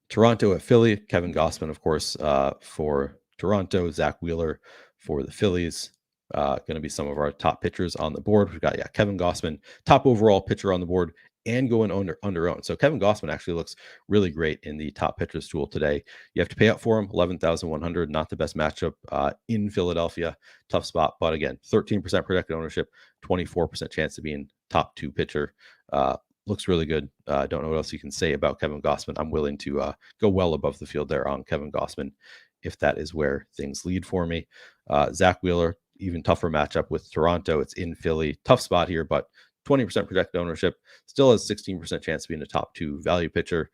Toronto at Philly. Kevin Gausman, of course, for Toronto. Zach Wheeler for the Phillies. Going to be some of our top pitchers on the board. We've got Kevin Gausman, top overall pitcher on the board, and going under own. So Kevin Gausman actually looks really great in the top pitchers tool today. You have to pay up for him, 11,100. Not the best matchup in Philadelphia. Tough spot, but again, 13% projected ownership, 24% chance of being top 2 pitcher. Looks really good. Don't know what else you can say about Kevin Gausman. I'm willing to go well above the field there on Kevin Gausman if that is where things lead for me. Zach Wheeler, even tougher matchup with Toronto. It's in Philly. Tough spot here, but 20% projected ownership, still has 16% chance of being a top 2 value pitcher.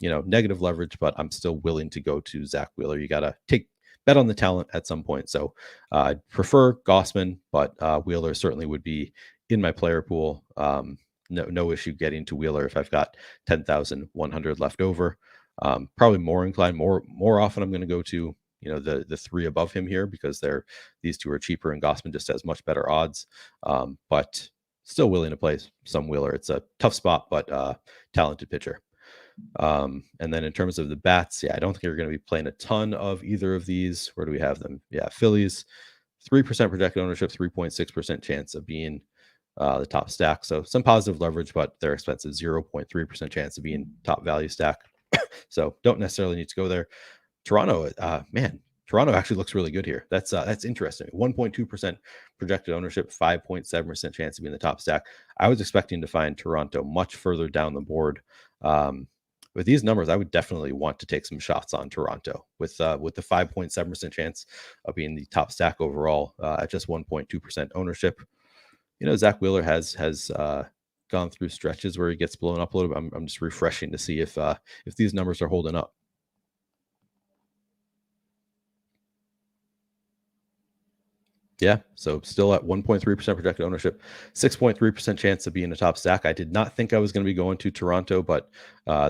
Negative leverage, but I'm still willing to go to Zach Wheeler. You got to bet on the talent at some point. So I prefer Gausman, but Wheeler certainly would be in my player pool. No issue getting to Wheeler if I've got 10,100 left over. Probably more inclined, more often I'm going to go to the 3 above him here because these 2 are cheaper and Gausman just has much better odds. But still willing to play some Wheeler. It's a tough spot, but talented pitcher. And then in terms of the bats, I don't think you're going to be playing a ton of either of these. Where do we have them? Phillies, 3% projected ownership, 3.6% chance of being the top stack. So some positive leverage, but they're expensive. 0.3% chance of being top value stack. So don't necessarily need to go there. Toronto, Toronto actually looks really good here. That's interesting. 1.2% projected ownership, 5.7% chance of being the top stack. I was expecting to find Toronto much further down the board. with these numbers, I would definitely want to take some shots on Toronto with the 5.7% chance of being the top stack overall at just 1.2% ownership. Zach Wheeler has gone through stretches where he gets blown up a little bit. I'm just refreshing to see if these numbers are holding up. Yeah, so still at 1.3% projected ownership, 6.3% chance of being a top stack. I did not think I was going to be going to Toronto, but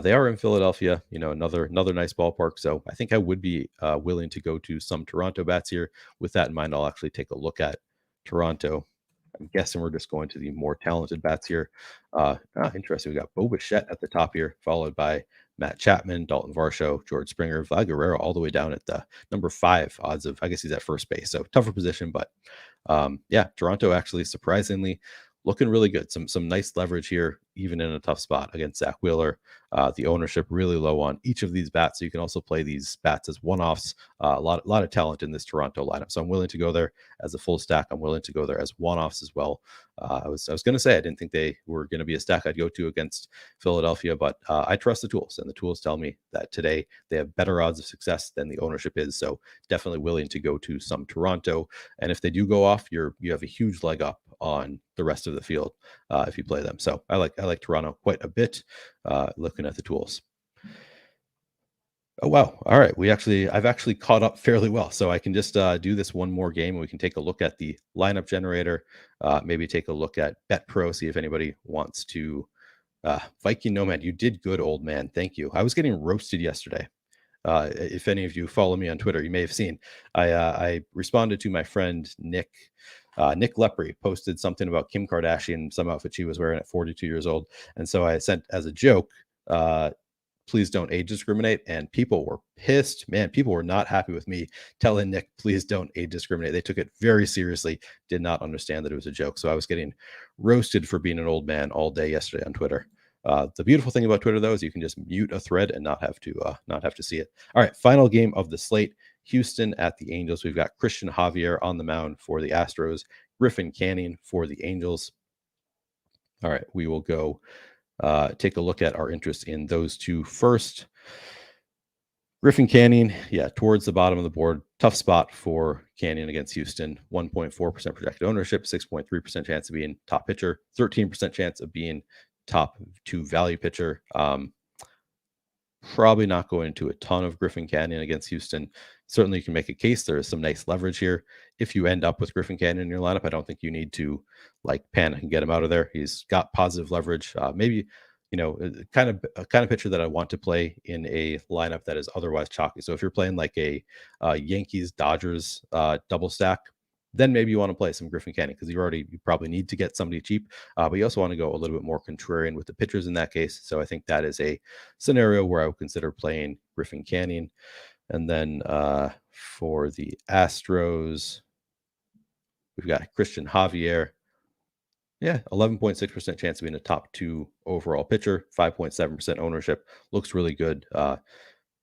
they are in Philadelphia. Another nice ballpark. So I think I would be willing to go to some Toronto bats here. With that in mind, I'll actually take a look at Toronto. I'm guessing we're just going to the more talented bats here. Interesting. We got Bo Bichette at the top here, followed by Matt Chapman, Dalton Varsho, George Springer, Vlad Guerrero, all the way down at the number 5 odds of, I guess he's at first base. So tougher position, but yeah, Toronto actually surprisingly looking really good. Some nice leverage here, even in a tough spot against Zach Wheeler. The ownership really low on each of these bats, so you can also play these bats as one-offs. A lot of talent in this Toronto lineup, so I'm willing to go there as a full stack. I'm willing to go there as one-offs as well. I was going to say I didn't think they were going to be a stack I'd go to against Philadelphia, but I trust the tools, and the tools tell me that today they have better odds of success than the ownership is. So definitely willing to go to some Toronto, and if they do go off, you have a huge leg up on the rest of the field if you play them. So I like Toronto quite a bit. Looking at the tools. Oh wow! All right, I've actually caught up fairly well, so I can just do this one more game, and we can take a look at the lineup generator. Maybe take a look at Bet Pro, see if anybody wants to. Viking Nomad, you did good, old man. Thank you. I was getting roasted yesterday. If any of you follow me on Twitter, you may have seen. I responded to my friend Nick. Nick Lepre posted something about Kim Kardashian, some outfit she was wearing at 42 years old. And so I sent as a joke, please don't age discriminate. And people were pissed. Man, people were not happy with me telling Nick, please don't age discriminate. They took it very seriously, did not understand that it was a joke. So I was getting roasted for being an old man all day yesterday on Twitter. The beautiful thing about Twitter, though, is you can just mute a thread and not have to see it. All right, final game of the slate. Houston at the Angels. We've got Christian Javier on the mound for the Astros, Griffin Canning for the Angels. All right, we will go take a look at our interest in those two first. Griffin Canning, yeah, towards the bottom of the board. Tough spot for Canning against Houston. 1.4% projected ownership, 6.3% chance of being top pitcher, 13% chance of being top 2 value pitcher. Probably not going into a ton of Griffin Canning against Houston. Certainly you can make a case. There is some nice leverage here. If you end up with Griffin Canning in your lineup, I don't think you need to panic and get him out of there. He's got positive leverage. Maybe, a kind of pitcher that I want to play in a lineup that is otherwise chalky. So if you're playing like a Yankees Dodgers double stack, then maybe you want to play some Griffin Canning because you probably need to get somebody cheap, but you also want to go a little bit more contrarian with the pitchers in that case. So I think that is a scenario where I would consider playing Griffin Canning. And then for the Astros, we've got Christian Javier. Yeah, 11.6% chance of being a top 2 overall pitcher, 5.7% ownership. Looks really good.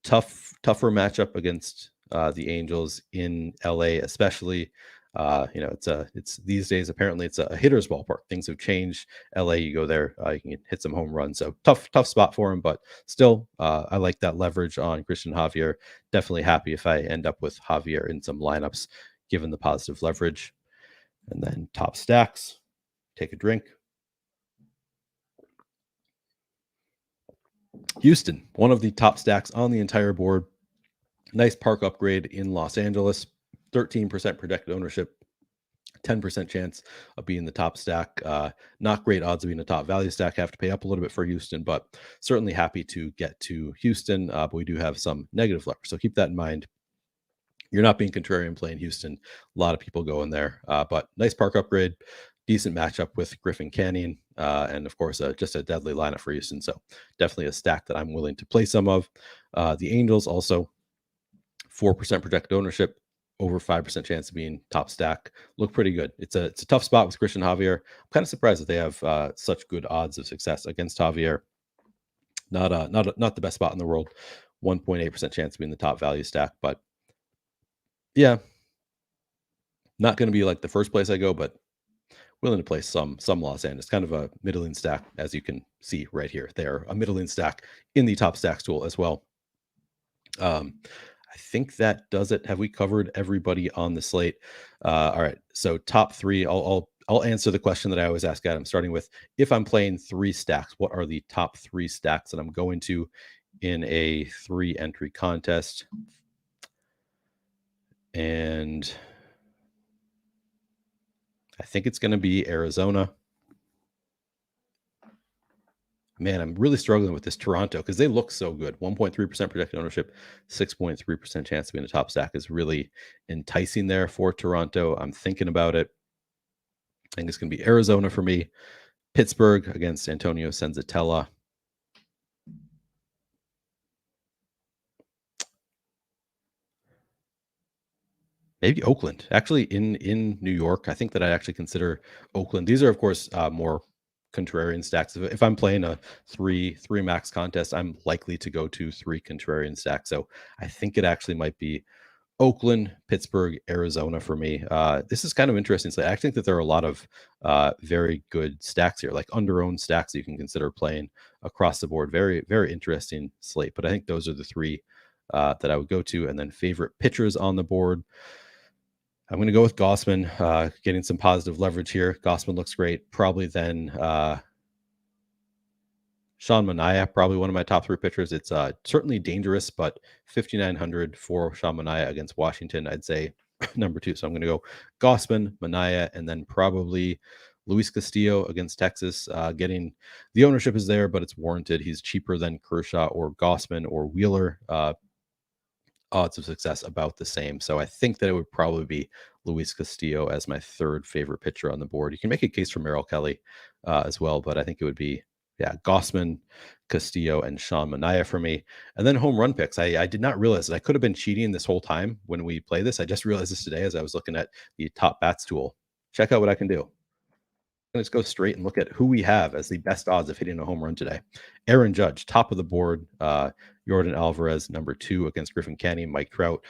Tougher matchup against the Angels in LA, especially. It's these days apparently it's a hitter's ballpark. Things have changed. LA, you go there, you can hit some home runs. So tough spot for him, but still, I like that leverage on Christian Javier. Definitely happy if I end up with Javier in some lineups, given the positive leverage. And then top stacks. Take a drink. Houston, one of the top stacks on the entire board. Nice park upgrade in Los Angeles. 13% projected ownership, 10% chance of being the top stack. Not great odds of being a top value stack. Have to pay up a little bit for Houston, but certainly happy to get to Houston. But we do have some negative leverage, so keep that in mind. You're not being contrarian playing Houston. A lot of people go in there, but nice park upgrade. Decent matchup with Griffin Canning, and of course, just a deadly lineup for Houston. So definitely a stack that I'm willing to play some of. The Angels also 4% projected ownership, over 5% chance of being top stack. Look pretty good. It's a tough spot with Christian Javier. I'm kind of surprised that they have such good odds of success against Javier. Not the best spot in the world. 1.8% chance of being the top value stack, but yeah, not going to be like the first place I go, but willing to play some Los Angeles, kind of a middling stack, as you can see right here. They're a middling stack in the top stacks tool as well. I think that does it. Have we covered everybody on the slate? All right. So top three. I'll answer the question that I always ask Adam, starting with, if I'm playing three stacks, what are the top three stacks that I'm going to in a 3-entry contest? And I think it's going to be Arizona. Man, I'm really struggling with this Toronto because they look so good. 1.3% projected ownership, 6.3% chance to be in the top stack is really enticing there for Toronto. I'm thinking about it. I think it's going to be Arizona for me. Pittsburgh against Antonio Senzatella. Maybe Oakland. Actually, in New York, I think that I actually consider Oakland. These are, of course, more contrarian stacks. If I'm playing a three max contest, I'm likely to go to 3 contrarian stacks. So I think it actually might be Oakland, Pittsburgh, Arizona for me. This is kind of interesting. So I think that there are a lot of very good stacks here, like under-owned stacks you can consider playing across the board. Very, very interesting slate. But I think those are the 3 that I would go to. And then favorite pitchers on the board. I'm going to go with Gausman, getting some positive leverage here. Gausman looks great. Probably then Sean Manaea, probably one of my top 3 pitchers. It's certainly dangerous, but 5,900 for Sean Manaea against Washington, I'd say number 2. So I'm going to go Gausman, Manaea, and then probably Luis Castillo against Texas. Getting the ownership is there, but it's warranted. He's cheaper than Kershaw or Gausman or Wheeler. Odds of success about the same. So I think that it would probably be Luis Castillo as my 3rd favorite pitcher on the board. You can make a case for Merrill Kelly as well, but I think it would be, Gausman, Castillo, and Sean Manaea for me. And then home run picks. I did not realize that I could have been cheating this whole time when we play this. I just realized this today as I was looking at the top bats tool. Check out what I can do. Let's go straight and look at who we have as the best odds of hitting a home run today. Aaron Judge, top of the board. Jordan Alvarez, number 2 against Griffin Canny, Mike Trout.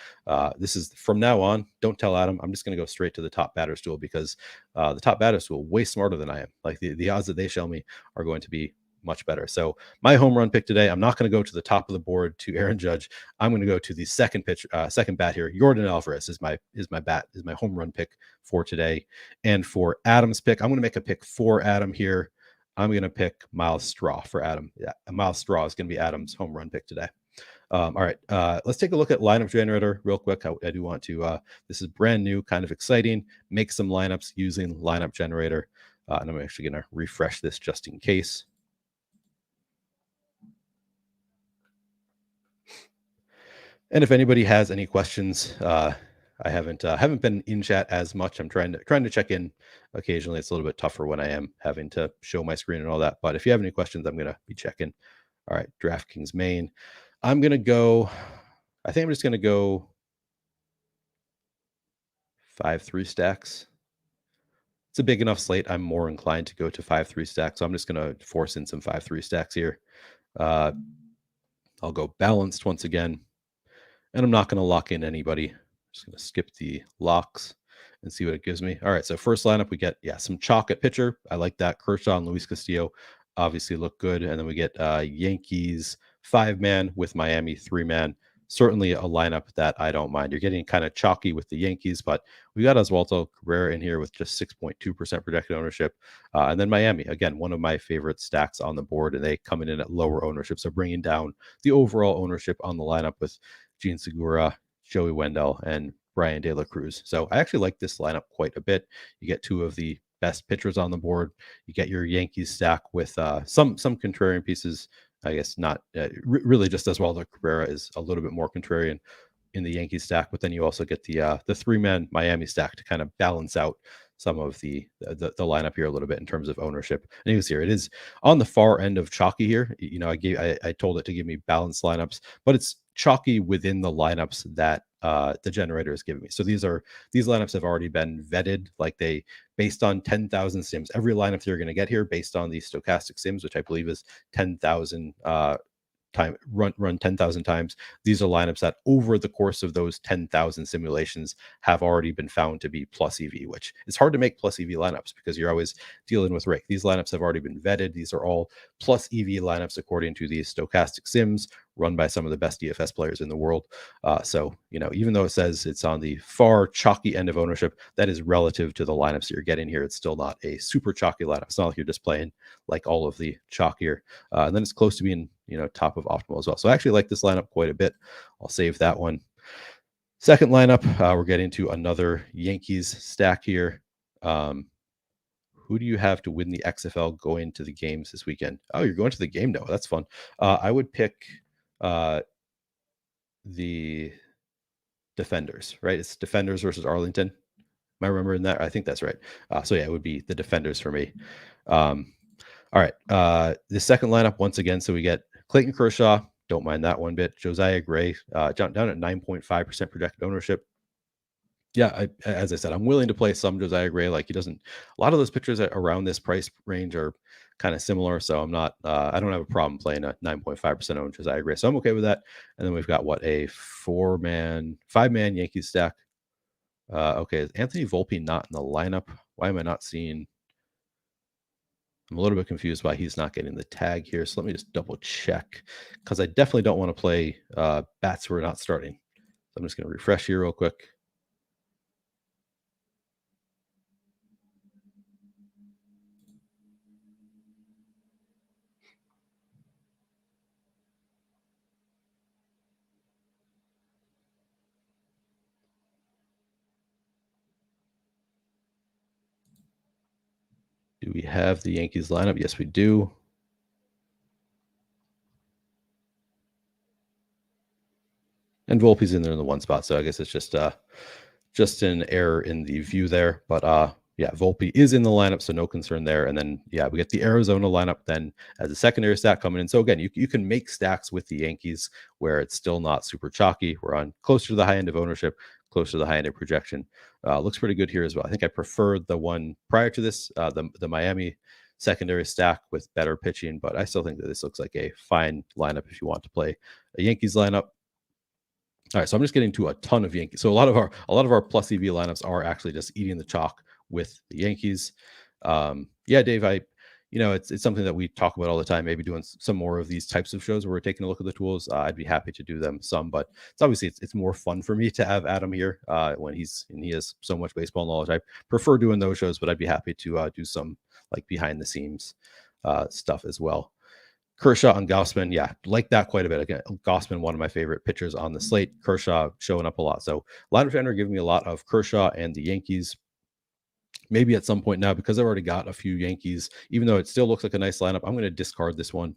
This is from now on. Don't tell Adam. I'm just going to go straight to the top batter stool because the top batter stool way smarter than I am. Like the odds that they show me are going to be much better. So my home run pick today, I'm not going to go to the top of the board to Aaron Judge. I'm going to go to the second bat here. Jordan Alvarez is my home run pick for today. And for Adam's pick, I'm going to make a pick for Adam here. I'm going to pick Miles Straw for Adam. Yeah, Miles Straw is going to be Adam's home run pick today. All right, let's take a look at lineup generator real quick. I do want to, this is brand new, kind of exciting, make some lineups using lineup generator. And I'm actually going to refresh this just in case. And if anybody has any questions, I haven't been in chat as much. I'm trying to check in occasionally. It's a little bit tougher when I am having to show my screen and all that. But if you have any questions, I'm going to be checking. All right, DraftKings main. I'm going to go. I think I'm just going to go 5-3 stacks. It's a big enough slate. I'm more inclined to go to 5-3 stacks. So I'm just going to force in some 5-3 stacks here. I'll go balanced once again. And I'm not going to lock in anybody. I'm just going to skip the locks and see what it gives me. All right, so first lineup, we get, some chalk at pitcher. I like that. Kershaw and Luis Castillo obviously look good. And then we get Yankees 5-man with Miami 3-man. Certainly a lineup that I don't mind. You're getting kind of chalky with the Yankees, but we got Oswaldo Cabrera in here with just 6.2% projected ownership. And then Miami, again, one of my favorite stacks on the board, and they coming in at lower ownership. So bringing down the overall ownership on the lineup with Gene Segura, Joey Wendell, and Brian De La Cruz. So I actually like this lineup quite a bit. You get 2 of the best pitchers on the board. You get your Yankees stack with some contrarian pieces. I guess not really just as well. The Cabrera is a little bit more contrarian in the Yankees stack, but then you also get the 3-man Miami stack to kind of balance out some of the lineup here a little bit in terms of ownership. And you can see here, it is on the far end of chalky here. I told it to give me balanced lineups, but it's chalky within the lineups that the generator is giving me. So these lineups have already been vetted, like they based on 10,000 sims. Every lineup you're going to get here based on the Stokastic sims, which I believe is 10,000 run 10,000 times. These are lineups that over the course of those 10,000 simulations have already been found to be plus EV, which is hard to make plus EV lineups because you're always dealing with rake. These lineups have already been vetted. These are all plus EV lineups according to these Stokastic sims run by some of the best DFS players in the world. So, even though it says it's on the far chalky end of ownership, that is relative to the lineups that you're getting here. It's still not a super chalky lineup. It's not like you're just playing like all of the chalkier. And then it's close to being, top of optimal as well. So I actually like this lineup quite a bit. I'll save that one. Second lineup, we're getting to another Yankees stack here. Who do you have to win the XFL going to the games this weekend? Oh, you're going to the game now. That's fun. I would pick the Defenders, right? It's Defenders versus Arlington. Am I remembering that? I think that's right. So yeah, it would be the Defenders for me. All right. The second lineup, once again, so we get Clayton Kershaw. Don't mind that one bit. Josiah Gray, down at 9.5% projected ownership. Yeah, as I said, I'm willing to play some Josiah Gray. Like a lot of those pitchers around this price range are kind of similar. So I'm not, I don't have a problem playing a 9.5% owned Josiah Gray. So I'm okay with that. And then we've got a 5-man Yankees stack. Okay, is Anthony Volpe not in the lineup? Why am I not seeing? I'm a little bit confused why he's not getting the tag here. So let me just double check because I definitely don't want to play bats who are not starting. So I'm just going to refresh here real quick. Do we have the Yankees lineup? Yes, we do. And Volpe's in there in the one spot, so I guess it's just an error in the view there. But yeah, Volpe is in the lineup, so no concern there. And then yeah, we get the Arizona lineup then as a secondary stack coming in. So again, you can make stacks with the Yankees where it's still not super chalky. We're on closer to the high end of ownership, closer to the high end of projection. Looks pretty good here as well. I think I preferred the one prior to this, the Miami secondary stack with better pitching, but I still think that this looks like a fine lineup if you want to play a Yankees lineup. All right, so I'm just getting to a ton of Yankees. So a lot of our plus EV lineups are actually just eating the chalk with the Yankees. Yeah, Dave, it's something that we talk about all the time. Maybe doing some more of these types of shows where we're taking a look at the tools. I'd be happy to do them some, but it's obviously it's more fun for me to have Adam here when he has so much baseball knowledge. I prefer doing those shows, but I'd be happy to do some like behind the scenes stuff as well. Kershaw and Gausman, yeah, like that quite a bit. Again, Gausman, one of my favorite pitchers on the slate. Kershaw showing up a lot. So Line of Defender giving me a lot of Kershaw and the Yankees. Maybe at some point now, because I've already got a few Yankees, even though it still looks like a nice lineup, I'm going to discard this one.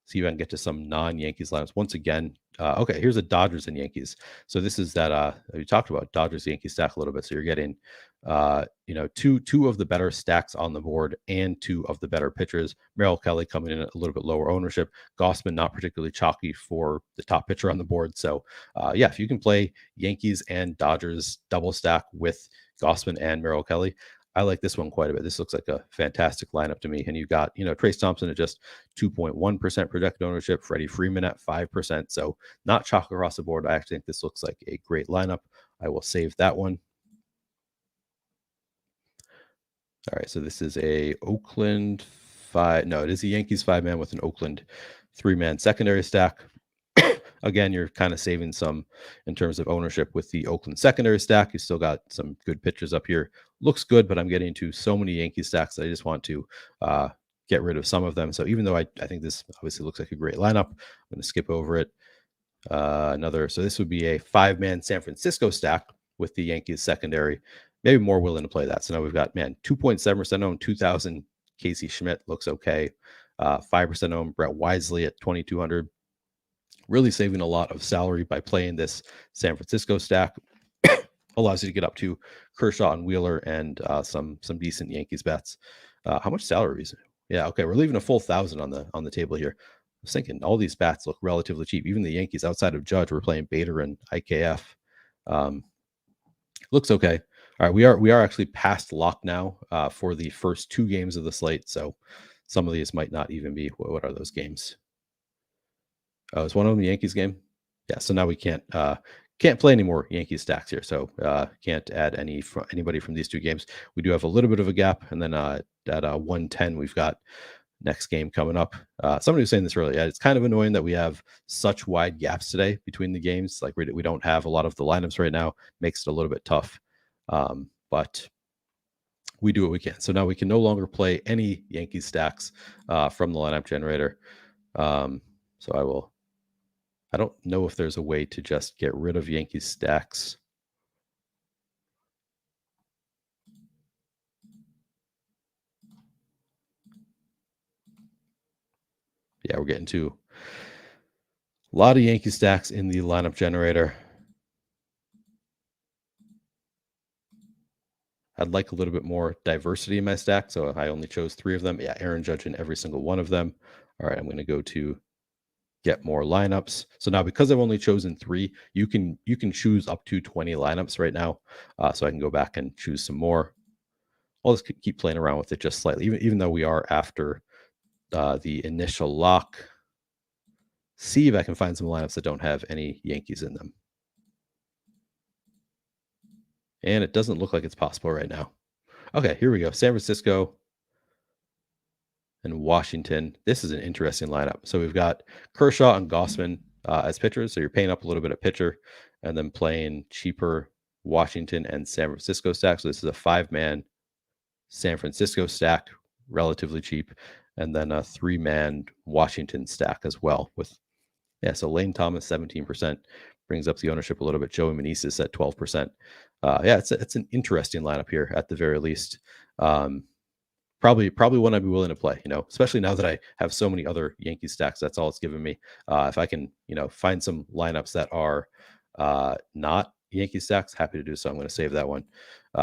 See if I can get to some non-Yankees lineups. Once again, okay, here's a Dodgers and Yankees. So this is that we talked about Dodgers-Yankees stack a little bit. So you're getting two of the better stacks on the board and two of the better pitchers. Merrill Kelly coming in at a little bit lower ownership. Gausman not particularly chalky for the top pitcher on the board. So yeah, if you can play Yankees and Dodgers double stack with Gausman and Merrill Kelly, I like this one quite a bit. This looks like a fantastic lineup to me. And you've got, Trace Thompson at just 2.1% projected ownership, Freddie Freeman at 5%. So not chalk across the board. I actually think this looks like a great lineup. I will save that one. All right, so this is a Oakland it is a Yankees 5-man with an Oakland 3-man secondary stack. Again, you're kind of saving some in terms of ownership with the Oakland secondary stack. You still got some good pitchers up here. Looks good, but I'm getting to so many Yankee stacks that I just want to get rid of some of them. So even though I think this obviously looks like a great lineup, I'm going to skip over it. So this would be a 5-man San Francisco stack with the Yankees secondary. Maybe more willing to play that. So now we've got, 2.7% owned, 2,000 Casey Schmidt looks okay. 5% owned Brett Wisely at 2,200. Really saving a lot of salary by playing this San Francisco stack. Allows you to get up to Kershaw and Wheeler and some decent Yankees bets. How much salary is it? Yeah, okay, we're leaving a full 1,000 on the table here. I was thinking all these bats look relatively cheap. Even the Yankees outside of Judge, we're playing Bader and IKF. Looks okay. All right, we are actually past lock now for the first two games of the slate. So some of these might not even be. What are those games? Oh, is one of them the Yankees game? Yeah. So now we can't play any more Yankees stacks here. So can't add anybody from these two games. We do have a little bit of a gap, and then at 110 we've got next game coming up. Somebody was saying this earlier. Yeah, it's kind of annoying that we have such wide gaps today between the games. Like we don't have a lot of the lineups right now. Makes it a little bit tough. But we do what we can. So now we can no longer play any Yankees stacks from the lineup generator. So I don't know if there's a way to just get rid of Yankees stacks. Yeah, we're getting to a lot of Yankee stacks in the lineup generator. I'd like a little bit more diversity in my stack, so I only chose 3 of them. Yeah, Aaron Judge in every single one of them. All right, I'm going to go to get more lineups. So now because I've only chosen 3, you can choose up to 20 lineups right now. So I can go back and choose some more. I'll just keep playing around with it just slightly, even though we are after the initial lock. See if I can find some lineups that don't have any Yankees in them. And it doesn't look like it's possible right now. Okay, here we go. San Francisco and Washington. This is an interesting lineup. So we've got Kershaw and Gossman as pitchers. So you're paying up a little bit at pitcher and then playing cheaper Washington and San Francisco stack. So this is a 5-man San Francisco stack, relatively cheap. And then a 3-man Washington stack as well with, so Lane Thomas, 17%, brings up the ownership a little bit. Joey Meneses at 12%. It's an interesting lineup here at the very least. Probably one I'd be willing to play, especially now that I have so many other Yankee stacks. That's all it's given me. If I can, find some lineups that are not Yankee stacks, happy to do so. I'm going to save that one.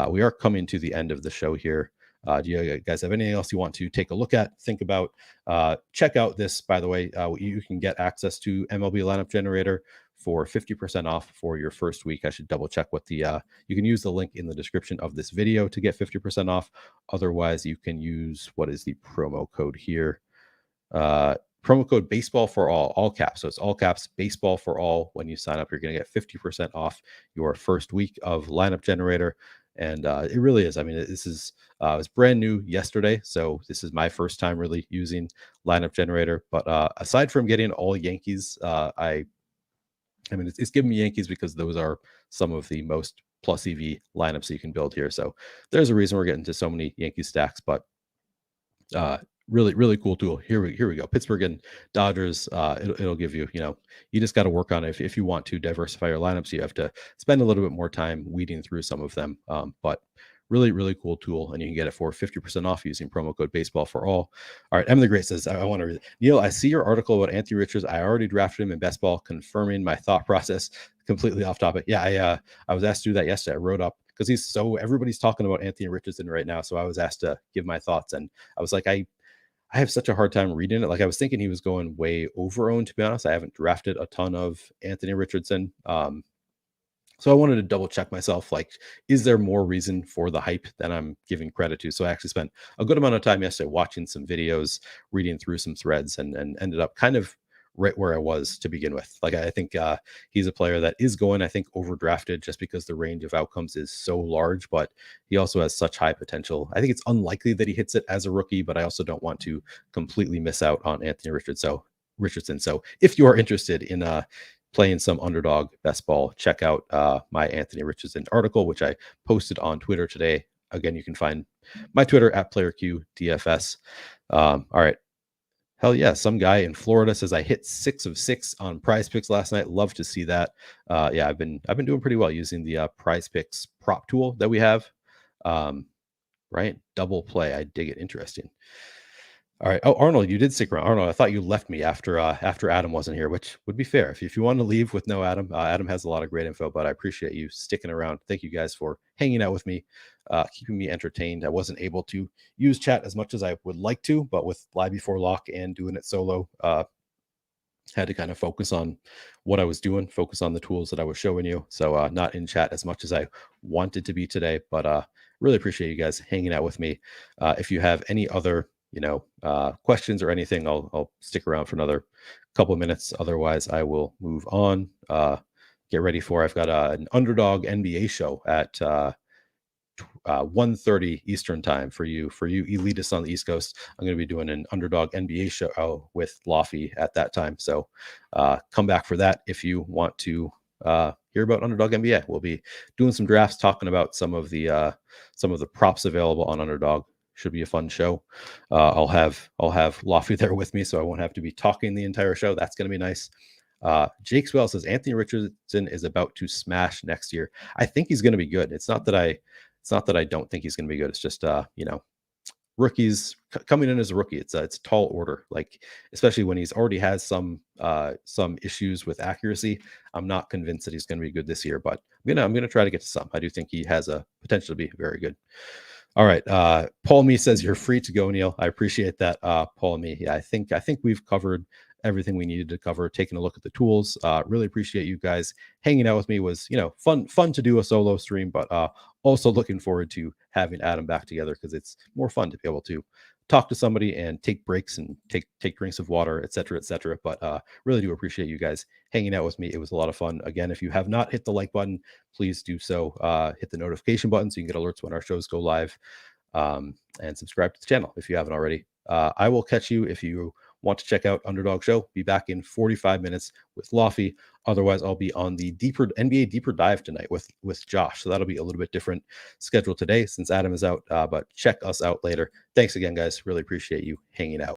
We are coming to the end of the show here. Do you guys have anything else you want to take a look at, think about? Check out this, by the way. You can get access to MLB Lineup Generator for 50% off for your first week. I should double check what you can use the link in the description of this video to get 50% off. Otherwise, you can use, what is the promo code here? Promo code baseball for all caps. So it's all caps, baseball for all. When you sign up, you're going to get 50% off your first week of Lineup Generator. And it really is. I mean, this is it was brand new yesterday, so this is my first time really using Lineup Generator. But aside from getting all Yankees, I mean, it's giving me Yankees because those are some of the most plus EV lineups that you can build here. So there's a reason we're getting to so many Yankee stacks. But really cool tool. Here we go. Pittsburgh and Dodgers. It'll give you, you just got to work on it. If you want to diversify your lineups, you have to spend a little bit more time weeding through some of them. But really cool tool, and you can get it for 50% off using promo code baseball for all. All right, Emily Great says, I want to read it. Neil, I see your article about Anthony Richards. I already drafted him in best ball, confirming my thought process. Completely off topic. Yeah, I was asked to do that yesterday. I wrote up because everybody's talking about Anthony Richardson right now. So I was asked to give my thoughts, and I was like, I have such a hard time reading it. Like I was thinking he was going way over owned, to be honest. I haven't drafted a ton of Anthony Richardson. So I wanted to double check myself. Like, is there more reason for the hype than I'm giving credit to? So I actually spent a good amount of time yesterday watching some videos, reading through some threads, and ended up kind of right where I was to begin with. Like, I think he's a player that is going, I think, overdrafted just because the range of outcomes is so large, but he also has such high potential. I think it's unlikely that he hits it as a rookie, but I also don't want to completely miss out on Anthony Richardson. So if you are interested in playing some underdog best ball, check out my Anthony Richardson article, which I posted on Twitter today. Again, you can find my Twitter at PlayerQDFS. All right. Hell yeah. Some guy in Florida says I hit 6 of 6 on Prize Picks last night. Love to see that. I've been doing pretty well using the Prize Picks prop tool that we have. Right. Double play. I dig it. Interesting. All right. Oh, Arnold, you did stick around. Arnold, I thought you left me after Adam wasn't here, which would be fair. If you want to leave with no Adam, Adam has a lot of great info, but I appreciate you sticking around. Thank you guys for hanging out with me, keeping me entertained. I wasn't able to use chat as much as I would like to, but with Live Before Lock and doing it solo, had to kind of focus on what I was doing, focus on the tools that I was showing you. So not in chat as much as I wanted to be today, but really appreciate you guys hanging out with me. If you have any other questions or anything, I'll stick around for another couple of minutes. Otherwise, I will move on. Get ready for, I've got an Underdog NBA show at 1:30 Eastern time for you elitists on the East Coast. I'm going to be doing an Underdog NBA show with Lofty at that time. So come back for that if you want to hear about Underdog NBA. We'll be doing some drafts, talking about some of the props available on Underdog. Should be a fun show. I'll have Lofty there with me, so I won't have to be talking the entire show. That's going to be nice. Jake Swell says Anthony Richardson is about to smash next year. I think he's going to be good. It's not that I don't think he's going to be good. It's just rookies coming in as a rookie. It's a tall order, like especially when he's already has some issues with accuracy. I'm not convinced that he's going to be good this year, but I'm gonna try to get to some. I do think he has a potential to be very good. All right. Paul Me says you're free to go, Neil. I appreciate that. Paul Me. Yeah, I think we've covered everything we needed to cover, taking a look at the tools. Really appreciate you guys hanging out with me. Was fun to do a solo stream, but also looking forward to having Adam back together, because it's more fun to be able to talk to somebody and take breaks and take drinks of water, etc. But really do appreciate you guys hanging out with me. It was a lot of fun. Again, if you have not hit the like button, please do so. Hit the notification button so you can get alerts when our shows go live, and subscribe to the channel if you haven't already. I will catch you if you want to check out Underdog Show. Be back in 45 minutes with Lofty. Otherwise, I'll be on the NBA deeper dive tonight with Josh. So that'll be a little bit different schedule today since Adam is out. But check us out later. Thanks again, guys. Really appreciate you hanging out.